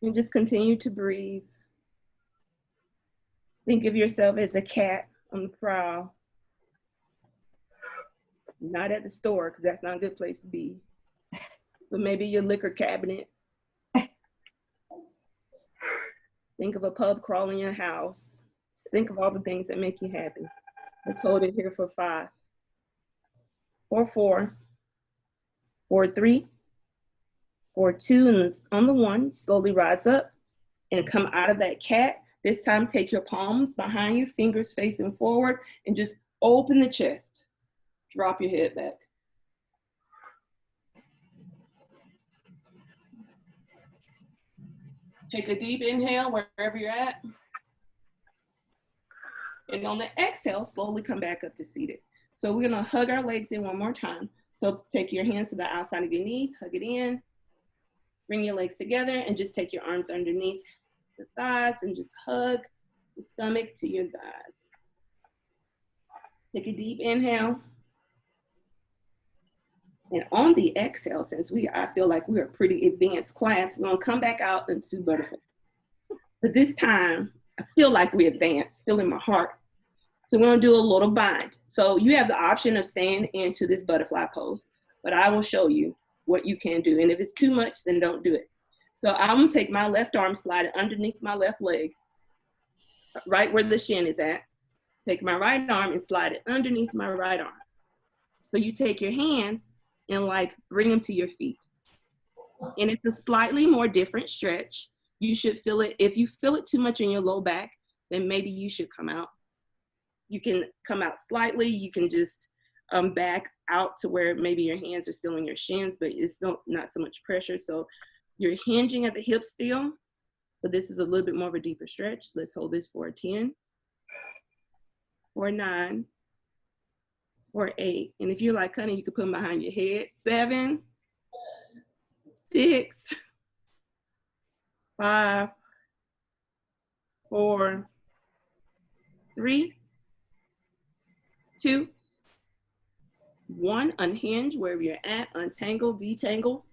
[SPEAKER 5] And just continue to breathe. Think of yourself as a cat on the prowl. Not at the store, because that's not a good place to be. But maybe your liquor cabinet. Think of a pub crawl in your house. Just think of all the things that make you happy. Let's hold it here for 5, 4, 4, 4, 3, 4, 2, and on the 1, slowly rise up and come out of that cat. This time, take your palms behind you, fingers facing forward, and just open the chest. Drop your head back. Take a deep inhale wherever you're at. And on the exhale, slowly come back up to seated. So we're gonna hug our legs in one more time. So take your hands to the outside of your knees, hug it in. Bring your legs together and just take your arms underneath the thighs and just hug your stomach to your thighs. Take a deep inhale. And on the exhale, since I feel like we're a pretty advanced class, we're gonna come back out into butterfly. But this time, I feel like we advanced, feel in my heart. So we're gonna do a little bind. So you have the option of staying into this butterfly pose, but I will show you what you can do. And if it's too much, then don't do it. So I'm gonna take my left arm, slide it underneath my left leg, right where the shin is at. Take my right arm and slide it underneath my right arm. So you take your hands and like bring them to your feet. And it's a slightly more different stretch. You should feel it. If you feel it too much in your low back, then maybe you should come out. You can come out slightly. You can just back out to where maybe your hands are still in your shins, but it's not so much pressure. So you're hinging at the hips still, but this is a little bit more of a deeper stretch. Let's hold this for a 10, or 9, or 8. And if you're like Connie, you can put them behind your head. 7, 6, 5, 4, 3, 2, 1. Unhinge wherever you're at, untangle, detangle.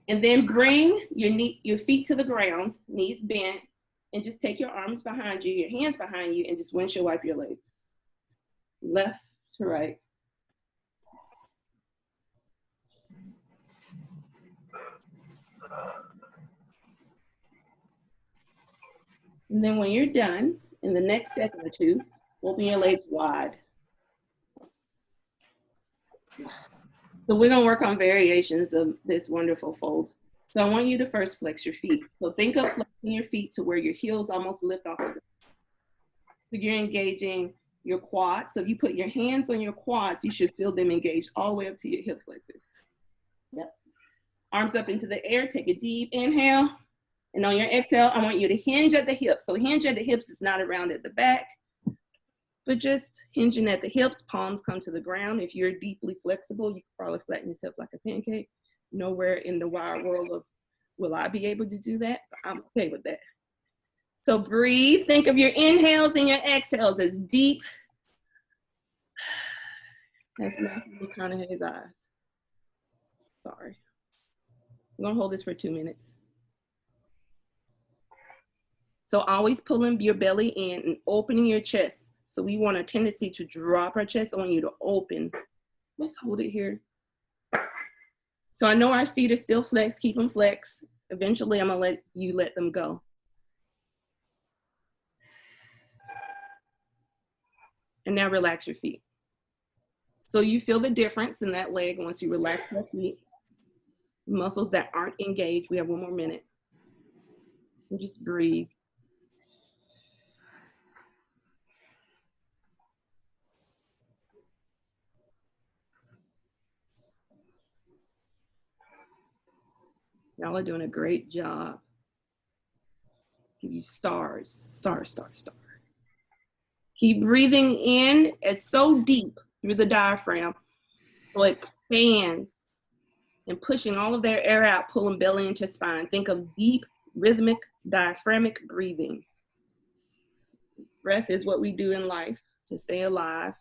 [SPEAKER 5] And then bring your feet to the ground, knees bent, and just take your arms behind you, your hands behind you, and just windshield wipe your legs. Left to right. And then when you're done, in the next second or two, open your legs wide. So we're gonna work on variations of this wonderful fold. So I want you to first flex your feet. So think of flexing your feet to where your heels almost lift off of the ground. So you're engaging your quads. So if you put your hands on your quads, you should feel them engaged all the way up to your hip flexors. Yep. Arms up into the air, take a deep inhale. And on your exhale, I want you to hinge at the hips. So hinge at the hips is not around at the back, but just hinging at the hips, palms come to the ground. If you're deeply flexible, you can probably flatten yourself like a pancake. Nowhere in the wide world of will I be able to do that? But I'm okay with that. So breathe. Think of your inhales and your exhales as deep as Matthew McConaughey's eyes. Sorry. I'm gonna hold this for 2 minutes. So always pulling your belly in and opening your chest. So we want a tendency to drop our chest. I want you to open. Let's hold it here. So I know our feet are still flexed. Keep them flexed. Eventually, I'm gonna let them go. And now relax your feet. So you feel the difference in that leg once you relax your feet. Muscles that aren't engaged. We have 1 more minute. And just breathe. Y'all are doing a great job. Give you stars, star, star, star. Keep breathing in. It's so deep through the diaphragm. So it expands and pushing all of their air out, pulling belly into spine. Think of deep, rhythmic, diaphragmic breathing. Breath is what we do in life to stay alive.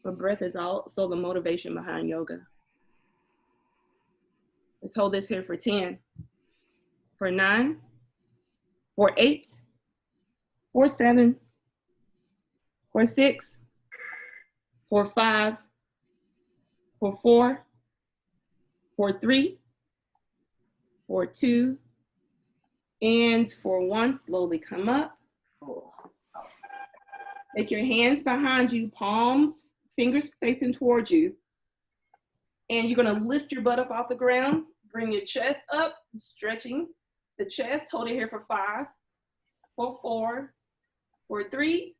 [SPEAKER 5] But breath is also the motivation behind yoga. Let's hold this here for 10, for 9, for 8, for 7, for 6, for 5, for 4, for 3, for 2, and for 1. Slowly come up. Take your hands behind you, palms, fingers facing towards you. And you're gonna lift your butt up off the ground. Bring your chest up, stretching the chest. Hold it here for 5, for 4, for 3,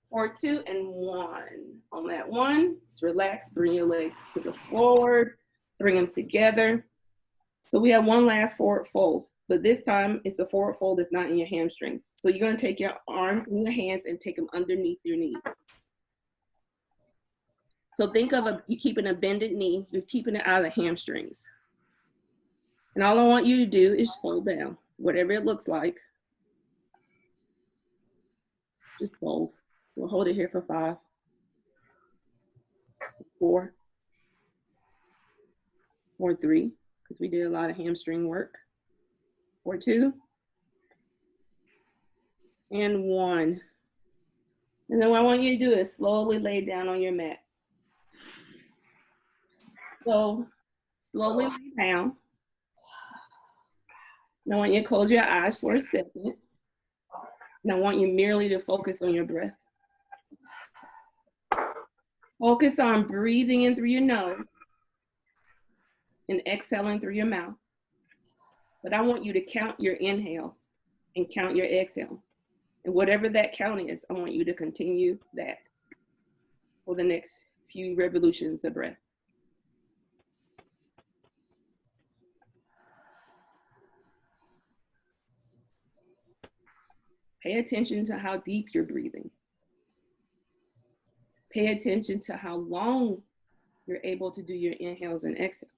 [SPEAKER 5] for 2, and 1. On that 1, just relax, bring your legs to the forward, bring them together. So we have 1 last forward fold, but this time it's a forward fold that's not in your hamstrings. So you're gonna take your arms and your hands and take them underneath your knees. So think of you keeping a bended knee, you're keeping it out of the hamstrings. And all I want you to do is fold down, whatever it looks like. Just fold. We'll hold it here for 5, 4, or 3, because we did a lot of hamstring work. for 2, and 1. And then what I want you to do is slowly lay down on your mat. So slowly lay down. And I want you to close your eyes for a second. And I want you merely to focus on your breath. Focus on breathing in through your nose and exhaling through your mouth. But I want you to count your inhale and count your exhale. And whatever that count is, I want you to continue that for the next few revolutions of breath. Pay attention to how deep you're breathing. Pay attention to how long you're able to do your inhales and exhales.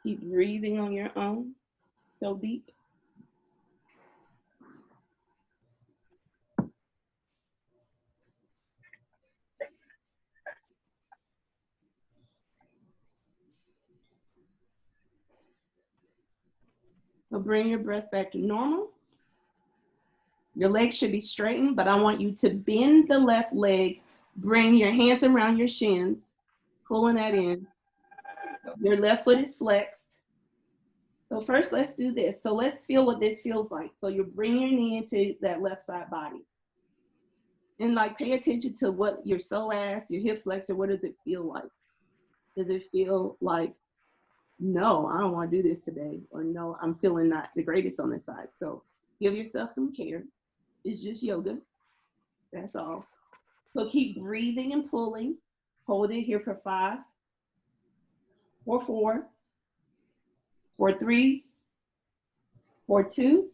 [SPEAKER 5] Keep breathing on your own, so deep. So bring your breath back to normal. Your legs should be straightened, but I want you to bend the left leg, bring your hands around your shins, pulling that in. Your left foot is flexed. So first, let's do this. So let's feel what this feels like. So you bring your knee into that left side body. And like pay attention to what your psoas, your hip flexor, what does it feel like? Does it feel like, no, I don't want to do this today, or no, I'm feeling not the greatest on this side? So give yourself some care. It's just yoga. That's all. So keep breathing and pulling. Hold it here for 5, for 4, for 3, for 2,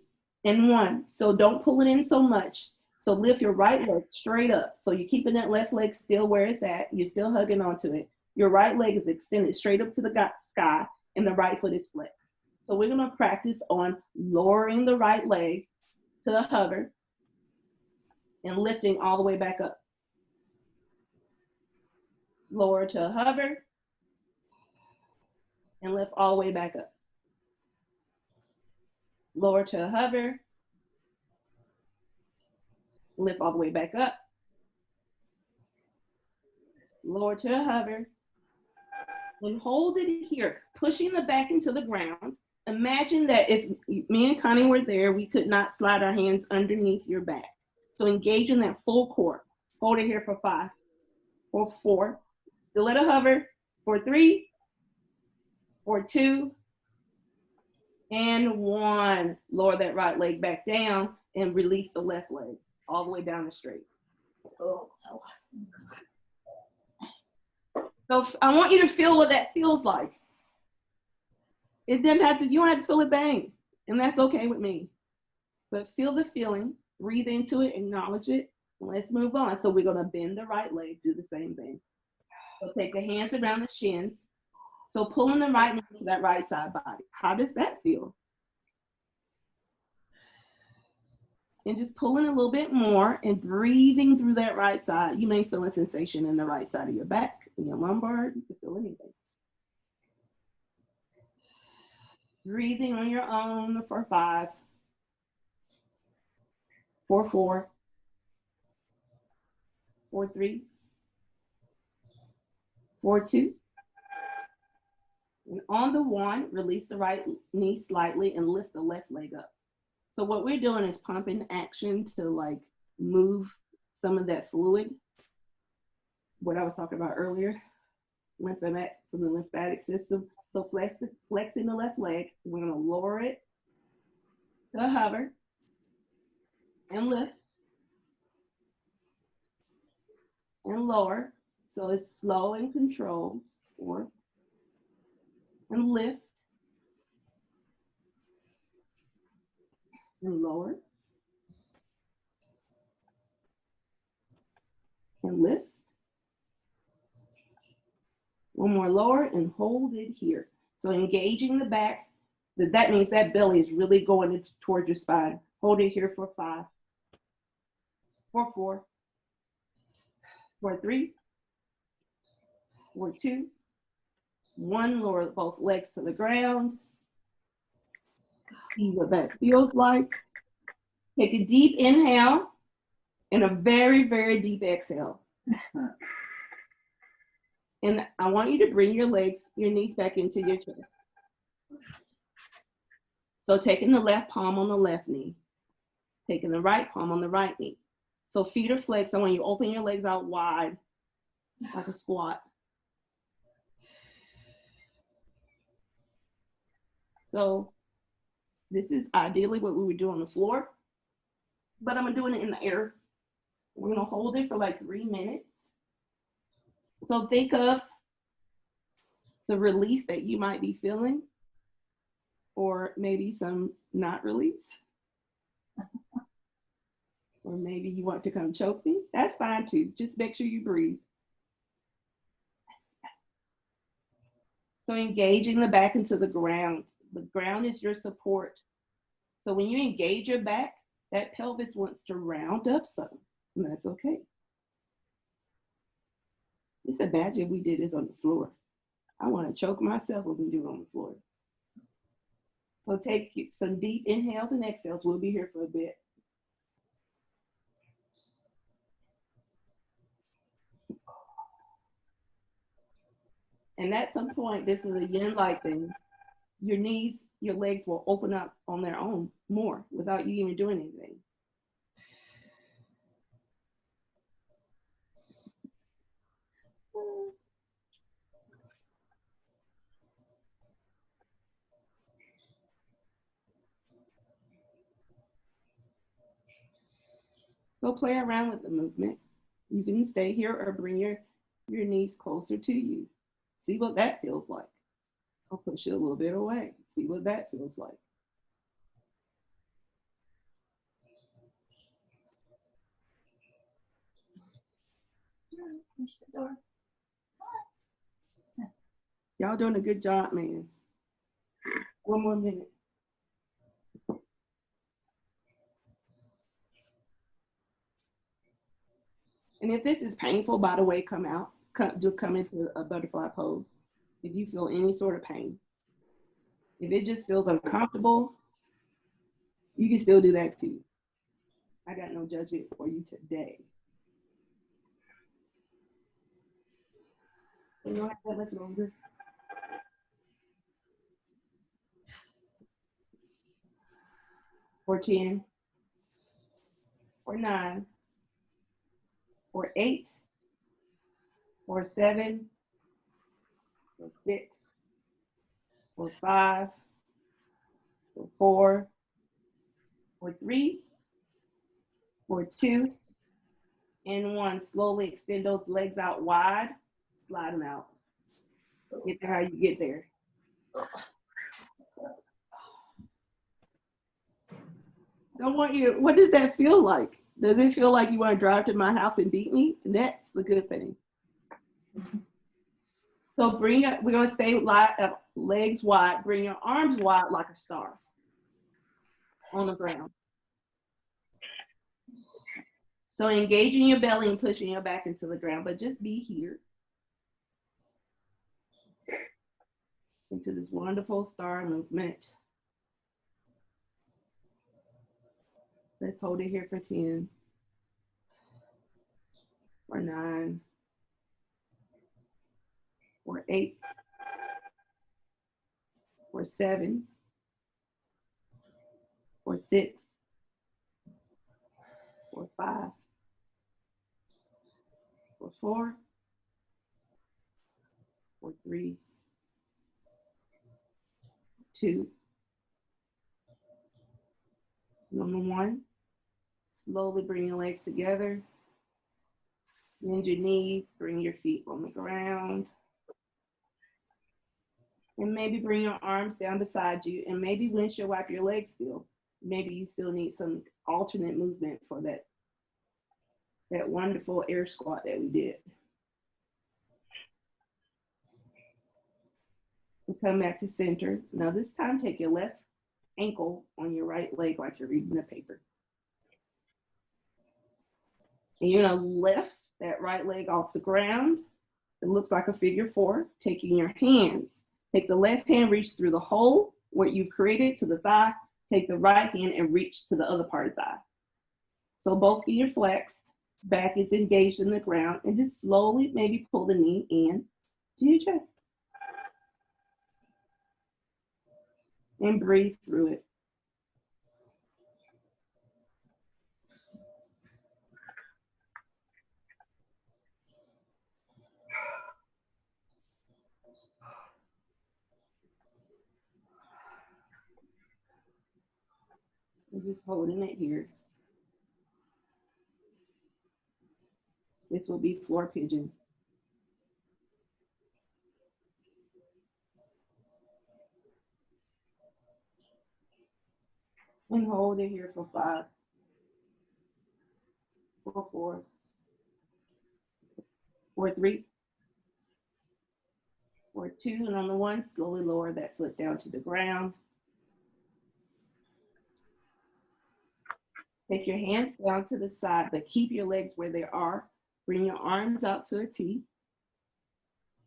[SPEAKER 5] and 1. So don't pull it in so much. So lift your right leg straight up. So you're keeping that left leg still where it's at. You're still hugging onto it. Your right leg is extended straight up to the sky, and the right foot is flexed. So we're gonna practice on lowering the right leg to the hover and lifting all the way back up. Lower to hover and lift all the way back up. Lower to hover, lift all the way back up. Lower to hover, and hold it here, pushing the back into the ground. Imagine that if me and Connie were there, we could not slide our hands underneath your back. So engage in that full core. Hold it here for 5, for 4, still at a hover, for 3, for 2, and 1. Lower that right leg back down and release the left leg all the way down the straight. Oh. So I want you to feel what that feels like. It doesn't have to, you don't have to feel it bang, and that's okay with me. But feel the feeling, breathe into it, acknowledge it, and let's move on. So we're gonna bend the right leg, do the same thing. So take the hands around the shins. So pulling the right knee to that right side body. How does that feel? And just pulling a little bit more and breathing through that right side. You may feel a sensation in the right side of your back, in your lumbar, you can feel anything. Breathing on your own for 5, for 4, for 3, for 2. And on the 1, release the right knee slightly and lift the left leg up. So what we're doing is pumping action to like move some of that fluid, what I was talking about earlier, lymphatic, from the lymphatic system. So flexing the left leg, we're gonna lower it to a hover and lift and lower. So it's slow and controlled, 4, and lift and lower and lift. One more lower and hold it here. So engaging the back, that means that belly is really going towards your spine. Hold it here for 5, for 4, For 3, for 2, 1, lower both legs to the ground. See what that feels like. Take a deep inhale and a very, very deep exhale. And I want you to bring your legs, your knees back into your chest. So taking the left palm on the left knee, taking the right palm on the right knee. So feet are flexed. I want you to open your legs out wide, like a squat. So this is ideally what we would do on the floor, but I'm doing it in the air. We're gonna hold it for like 3 minutes. So think of the release that you might be feeling, or maybe some not release. Or maybe you want to come choke me. That's fine too. Just make sure you breathe. So engaging the back into the ground. The ground is your support. So when you engage your back, that pelvis wants to round up some, and that's okay. Just imagine we did this on the floor. I want to choke myself when we do it on the floor. So take some deep inhales and exhales. We'll be here for a bit. And at some point, this is a yin-like thing. Your knees, your legs will open up on their own more without you even doing anything. So play around with the movement. You can stay here or bring your knees closer to you. See what that feels like. I'll push it a little bit away. See what that feels like.
[SPEAKER 3] Push the door.
[SPEAKER 5] Y'all doing a good job, man. 1 more minute. And if this is painful, by the way, come into a butterfly pose. If you feel any sort of pain. If it just feels uncomfortable, you can still do that too. I got no judgment for you today. You don't have that much longer. Or 10, or 9, or 8, or 7, or 6, or 5, or 4, or 3, or 2, and 1. Slowly extend those legs out wide, slide them out. Get there how you get there. So what does that feel like? Does it feel like you want to drive to my house and beat me? And that's the good thing. So we're going to stay legs wide. Bring your arms wide like a star on the ground. So engaging your belly and pushing your back into the ground, but just be here. Into this wonderful star movement. Let's hold it here for 10, or 9, or 8, or 7, or 6, or 5, or 4, or 3, 2, number 1. Slowly bring your legs together. Bend your knees, bring your feet on the ground. And maybe bring your arms down beside you, and maybe windshield wipe your legs still. Maybe you still need some alternate movement for that wonderful air squat that we did. And come back to center. Now this time take your left ankle on your right leg like you're reading the paper. And you're gonna lift that right leg off the ground. It looks like a figure 4. Taking your hands, take the left hand, reach through the hole what you've created to the thigh. Take the right hand and reach to the other part of the thigh. So both feet are flexed, back is engaged in the ground, and just slowly maybe pull the knee in to your chest. And breathe through it. And just holding it here. This will be floor pigeon. And hold it here for 5, for 4, for 3, for 2, and on the 1, slowly lower that foot down to the ground. Take your hands down to the side, but keep your legs where they are. Bring your arms out to a T.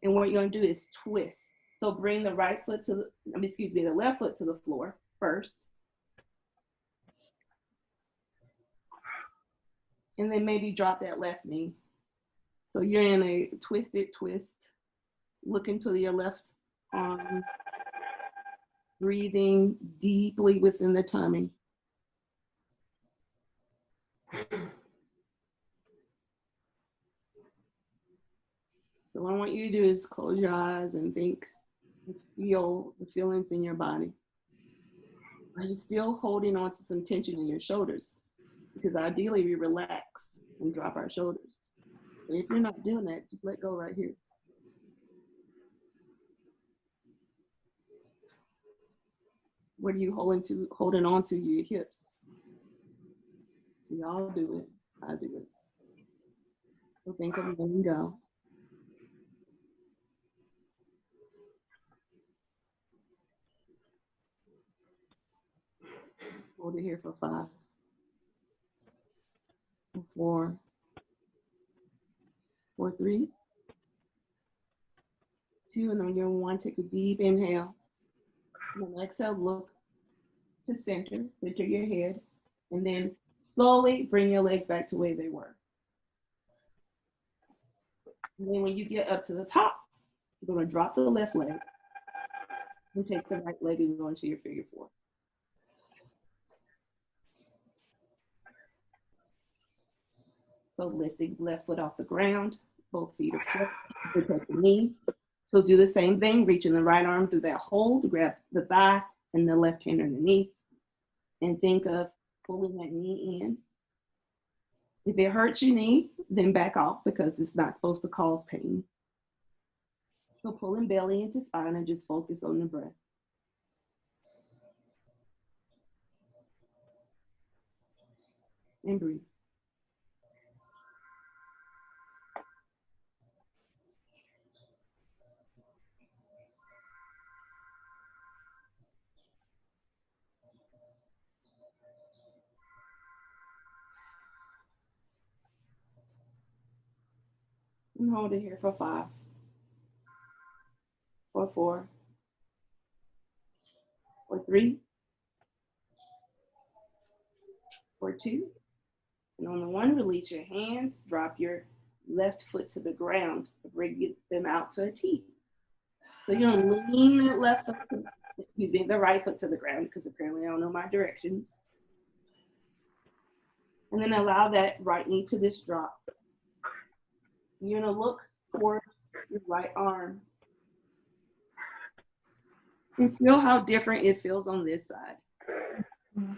[SPEAKER 5] And what you're gonna do is twist. So bring the right foot to the, the left foot to the floor first. And then maybe drop that left knee. So you're in a twisted twist. Looking to your left arm. Breathing deeply within the tummy. So what I want you to do is close your eyes and think, feel the feelings in your body. Are you still holding on to some tension in your shoulders? Because ideally we relax and drop our shoulders. But if you're not doing that, just let go right here. What are you holding on to your hips? We all do it. I do it. So think of letting go. Hold it here for 5, 4, for 3, 2, and on your 1, take a deep inhale. And then exhale, look to center your head, and then slowly bring your legs back to where they were. And then when you get up to the top, you're going to drop the left leg and take the right leg and go into your figure 4. So lifting left foot off the ground, both feet are flexed, protect the knee. So do the same thing, reaching the right arm through that hole to grab the thigh and the left hand underneath. And think of pulling that knee in. If it hurts your knee, then back off because it's not supposed to cause pain. So pulling belly into spine and just focus on the breath. And breathe. And hold it here for 5, for 4, for 3, for 2. And on the 1, release your hands, drop your left foot to the ground, bring them out to a T. So you're gonna lean that left foot to, the right foot to the ground because apparently I don't know my directions. And then allow that right knee to just drop. You're gonna look toward your right arm and feel how different it feels on this side. And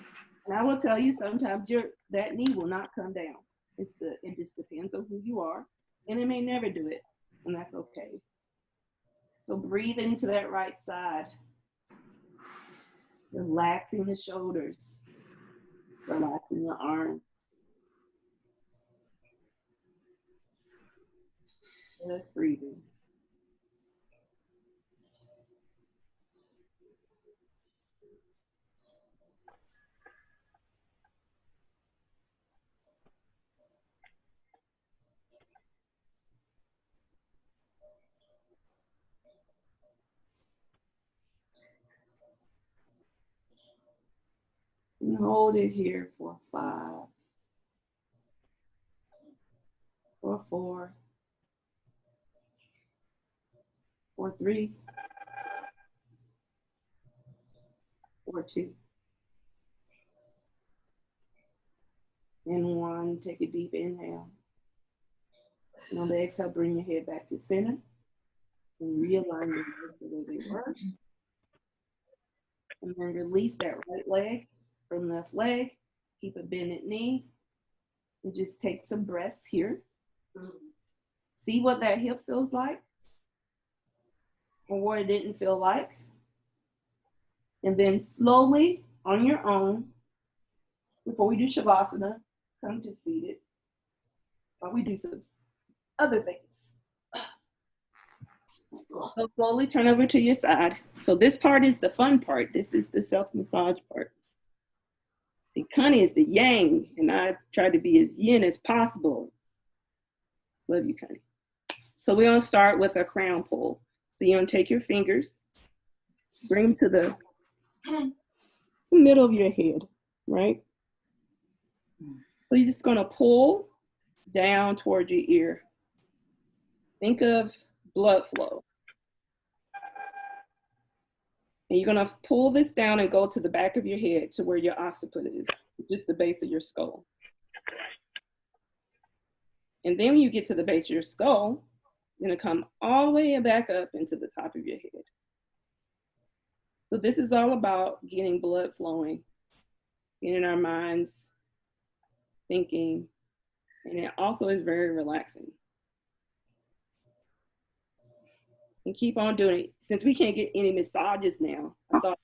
[SPEAKER 5] I will tell you, sometimes that knee will not come down. It just depends on who you are, and it may never do it, and that's okay. So breathe into that right side, relaxing the shoulders, relaxing the arms. Just breathing. And hold it here for 5, or 4, or 3, or 2, and 1. Take a deep inhale. And on the exhale, bring your head back to center and realign your legs the way they were. And then release that right leg from left leg. Keep a bended knee. And just take some breaths here. See what that hip feels like or what it didn't feel like. And then slowly on your own, before we do Shavasana, come to seated. While we do some other things. So slowly turn over to your side. So this part is the fun part. This is the self-massage part. See, Connie is the yang, and I try to be as yin as possible. Love you, Connie. So we're gonna start with a crown pull. So you're gonna take your fingers, bring them to the middle of your head, right? So you're just gonna pull down towards your ear. Think of blood flow. And you're gonna pull this down and go to the back of your head to where your occiput is, just the base of your skull. And then when you get to the base of your skull, you're gonna come all the way back up into the top of your head. So this is all about getting blood flowing, getting our minds thinking, and it also is very relaxing. And keep on doing it. Since we can't get any massages now, I thought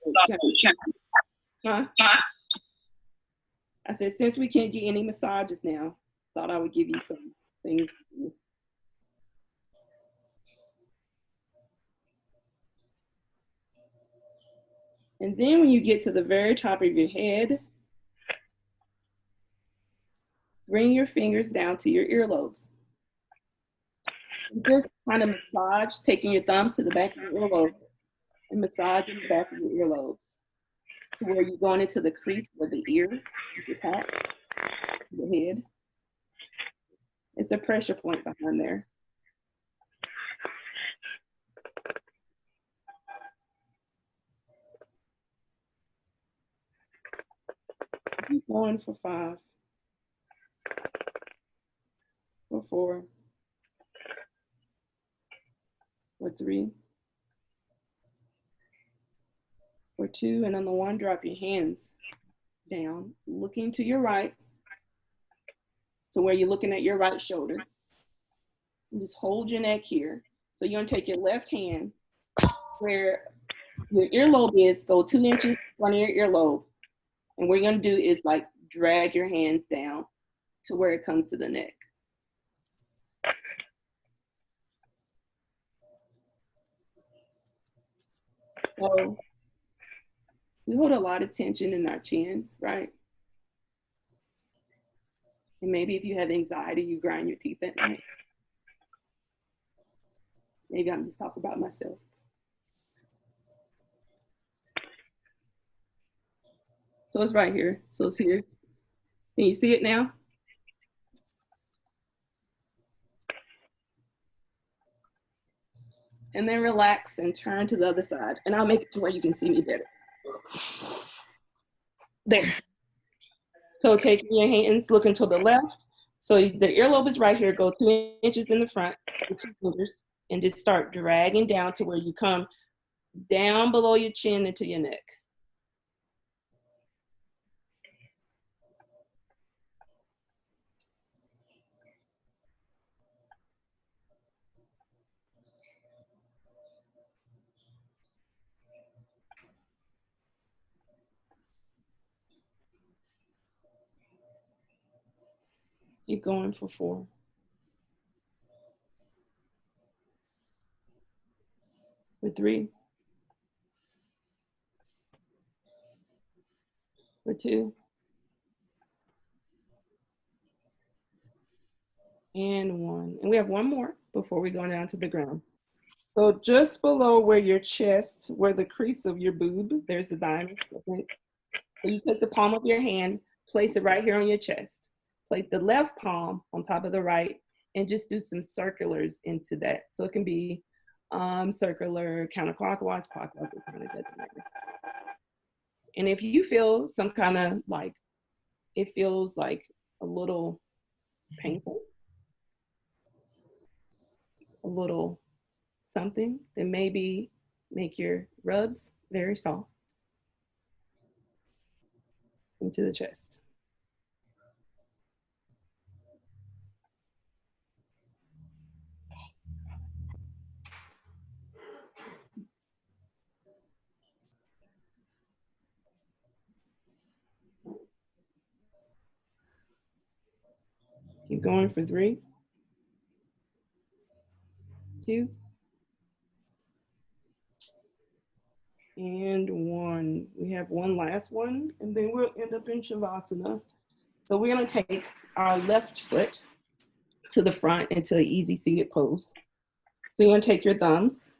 [SPEAKER 5] I said, since we can't get any massages now, thought I would give you some things to do. And then when you get to the very top of your head, bring your fingers down to your earlobes. Just kind of massage, taking your thumbs to the back of your earlobes and massaging the back of your earlobes to where you're going into the crease where the ear is attached to the head. It's a pressure point behind there. Keep going for 5, for 4, for 3, for 2, and on the 1, drop your hands down, looking to your right, to where you're looking at your right shoulder. And just hold your neck here. So you're gonna take your left hand where your earlobe is, go 2 inches in front of your earlobe. And what you're gonna do is like drag your hands down to where it comes to the neck. So we hold a lot of tension in our chins, right? And maybe if you have anxiety, you grind your teeth at night. Maybe I'm just talking about myself. So it's right here. So it's here. Can you see it now? And then relax and turn to the other side. And I'll make it to where you can see me better. There. So taking your hands, looking to the left. So the earlobe is right here. Go 2 inches in the front with 2 fingers and just start dragging down to where you come down below your chin into your neck. Keep going for 4. For 3. For 2. And 1. And we have 1 more before we go down to the ground. So just below where your chest, where the crease of your boob, there's a diamond. So you take the palm of your hand, place it right here on your chest. Place the left palm on top of the right, and just do some circulars into that. So it can be circular, counterclockwise, clockwise, it kind of doesn't matter. And if you feel some kind of like, it feels like a little painful, a little something, then maybe make your rubs very soft into the chest. Keep going for 3, 2, and 1. We have one last one, and then we'll end up in Shavasana. So we're gonna take our left foot to the front into an easy seated pose. So you're gonna take your thumbs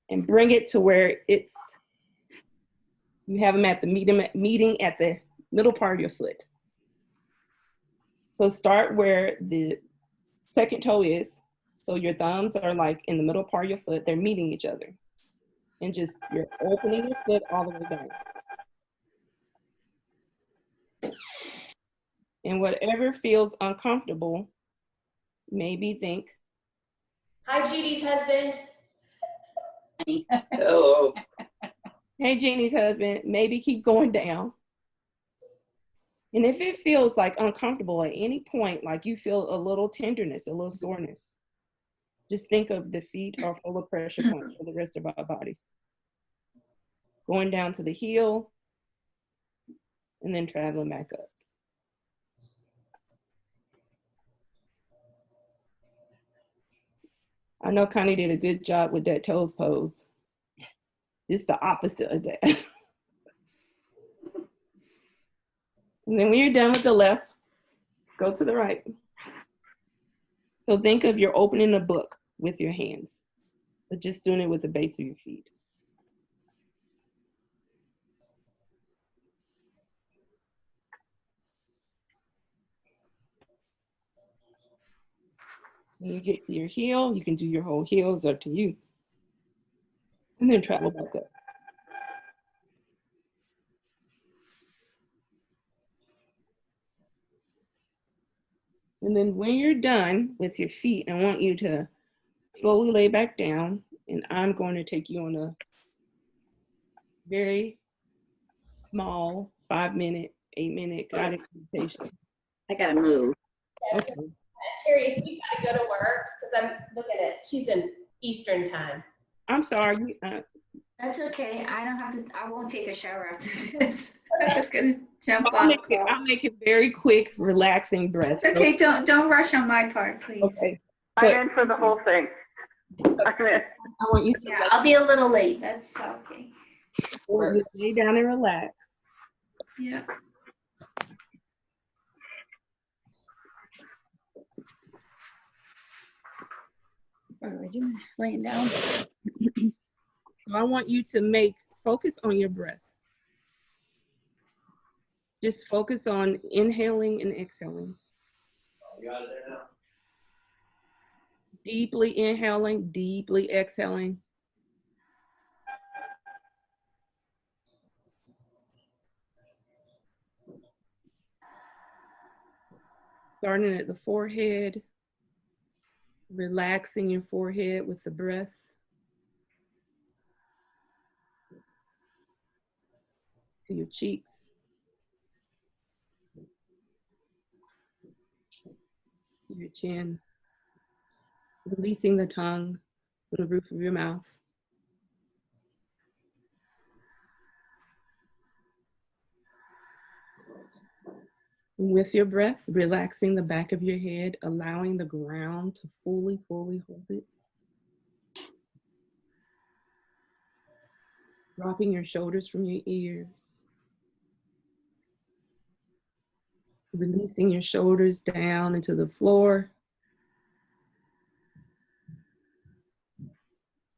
[SPEAKER 5] and bring it to where you have them at the meeting at the middle part of your foot. So start where the second toe is. So your thumbs are like in the middle part of your foot, they're meeting each other. And just, you're opening your foot all the way down. And whatever feels uncomfortable, maybe think,
[SPEAKER 1] Hi, Judy's husband.
[SPEAKER 6] Hello.
[SPEAKER 5] hey, Jeannie's husband, maybe keep going down. And if it feels like uncomfortable at any point, like you feel a little tenderness, a little soreness, just think of the feet are full of pressure points for the rest of our body. Going down to the heel, and then traveling back up. I know Connie did a good job with that toes pose. It's the opposite of that. And then when you're done with the left, go to the right. So think of you're opening a book with your hands, but just doing it with the base of your feet. When you get to your heel, you can do your whole heel, it's up to you. And then travel back up. And then when you're done with your feet, I want you to slowly lay back down, and I'm going to take you on a very small 5-minute, 8-minute guided meditation.
[SPEAKER 2] I gotta move.
[SPEAKER 5] Okay.
[SPEAKER 1] Terry, if you gotta go to work, because I'm looking at, she's in Eastern time.
[SPEAKER 5] I'm sorry.
[SPEAKER 3] That's okay. I don't have to, I won't take a shower after this. I'm just gonna jump
[SPEAKER 5] I'll
[SPEAKER 3] on.
[SPEAKER 5] make it very quick, relaxing breaths.
[SPEAKER 3] It's okay. Don't rush on my part, please.
[SPEAKER 5] Okay.
[SPEAKER 4] I'm in for the whole thing. I'm in.
[SPEAKER 5] I want you to
[SPEAKER 3] Yeah, I'll be a little late. That's okay.
[SPEAKER 5] lay down and relax.
[SPEAKER 3] Yeah.
[SPEAKER 2] What do I do? Laying down.
[SPEAKER 5] So I want you to focus on your breaths. Just focus on inhaling and exhaling.
[SPEAKER 6] You got it there now?
[SPEAKER 5] Deeply inhaling, deeply exhaling. Starting at the forehead, relaxing your forehead with the breath. To your cheeks. To your chin. Releasing the tongue to the roof of your mouth. And with your breath, relaxing the back of your head, allowing the ground to fully hold it. Dropping your shoulders from your ears. Releasing your shoulders down into the floor.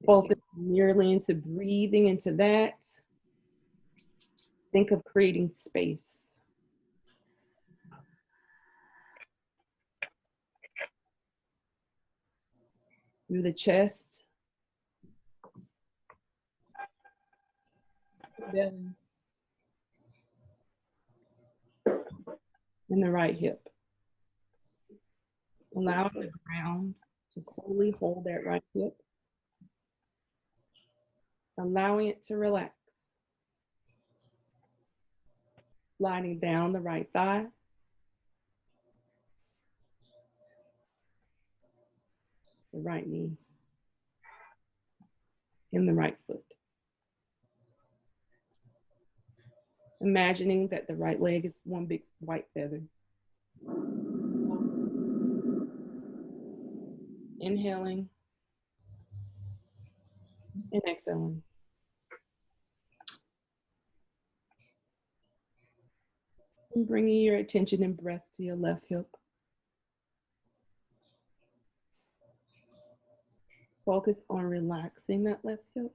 [SPEAKER 5] Focus merely into breathing into that. Think of creating space. Through the chest, belly, and the right hip. Allow the ground to fully hold that right hip, allowing it to relax. Sliding down the right thigh, the right knee, and the right foot. Imagining that the right leg is one big white feather. Inhaling and exhaling. And bringing your attention and breath to your left hip. Focus on relaxing that left hip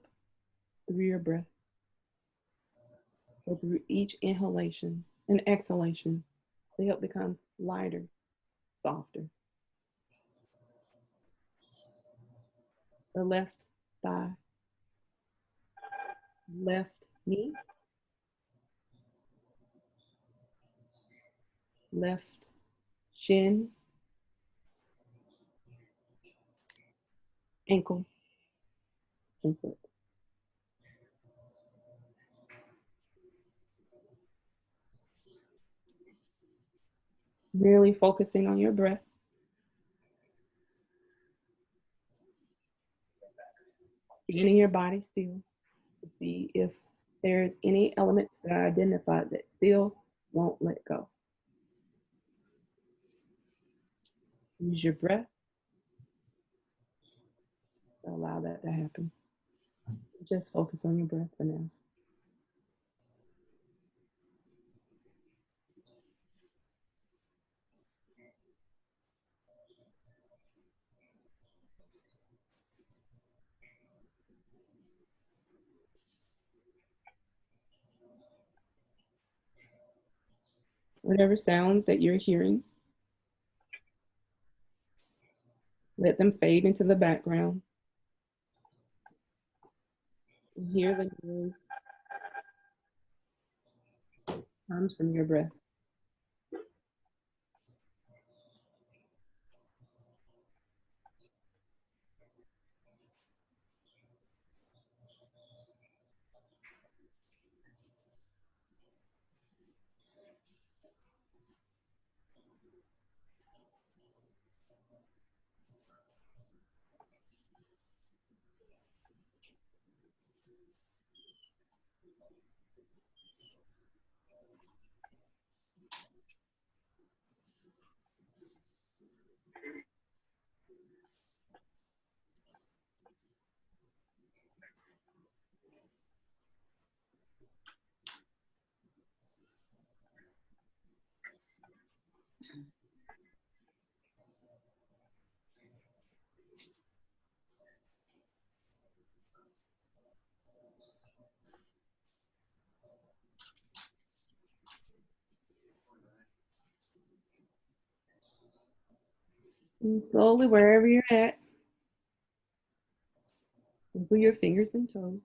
[SPEAKER 5] through your breath. So through each inhalation and exhalation, the hip becomes lighter, softer. The left thigh, left knee, left shin, ankle, and foot. Really focusing on your breath. Getting your body still to see if there's any elements that are identified that still won't let go. Use your breath to allow that to happen. Just focus on your breath for now. Whatever sounds that you're hearing, let them fade into the background. And hear the noise comes from your breath. And slowly, wherever you're at, move your fingers and toes.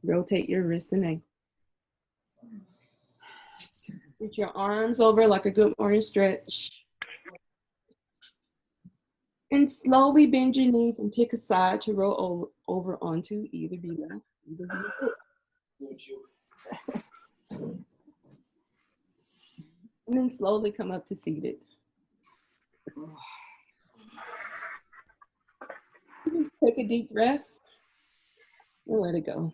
[SPEAKER 5] Rotate your wrists and ankles. Put your arms over like a good morning stretch. And slowly bend your knees and pick a side to roll over onto, either be left, either be right. And then slowly come up to seated. Just take a deep breath and let it go.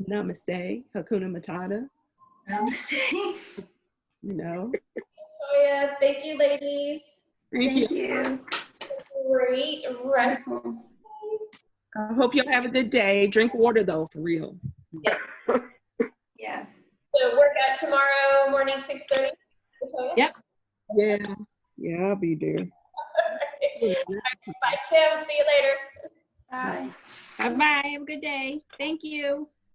[SPEAKER 5] Namaste, Hakuna Matata.
[SPEAKER 3] Namaste.
[SPEAKER 5] You know.
[SPEAKER 1] Latoya, thank you, ladies.
[SPEAKER 5] Thank you.
[SPEAKER 3] you.
[SPEAKER 1] Great rest.
[SPEAKER 3] Wonderful.
[SPEAKER 5] I hope you'll have a good day. Drink water though, for real.
[SPEAKER 3] Yeah.
[SPEAKER 1] So work out tomorrow morning, 6:30. Latoya?
[SPEAKER 5] Yep. Yeah, I'll be there.
[SPEAKER 1] Bye, Kim. See you later.
[SPEAKER 3] Bye.
[SPEAKER 7] Bye-bye. Have a good day. Thank you.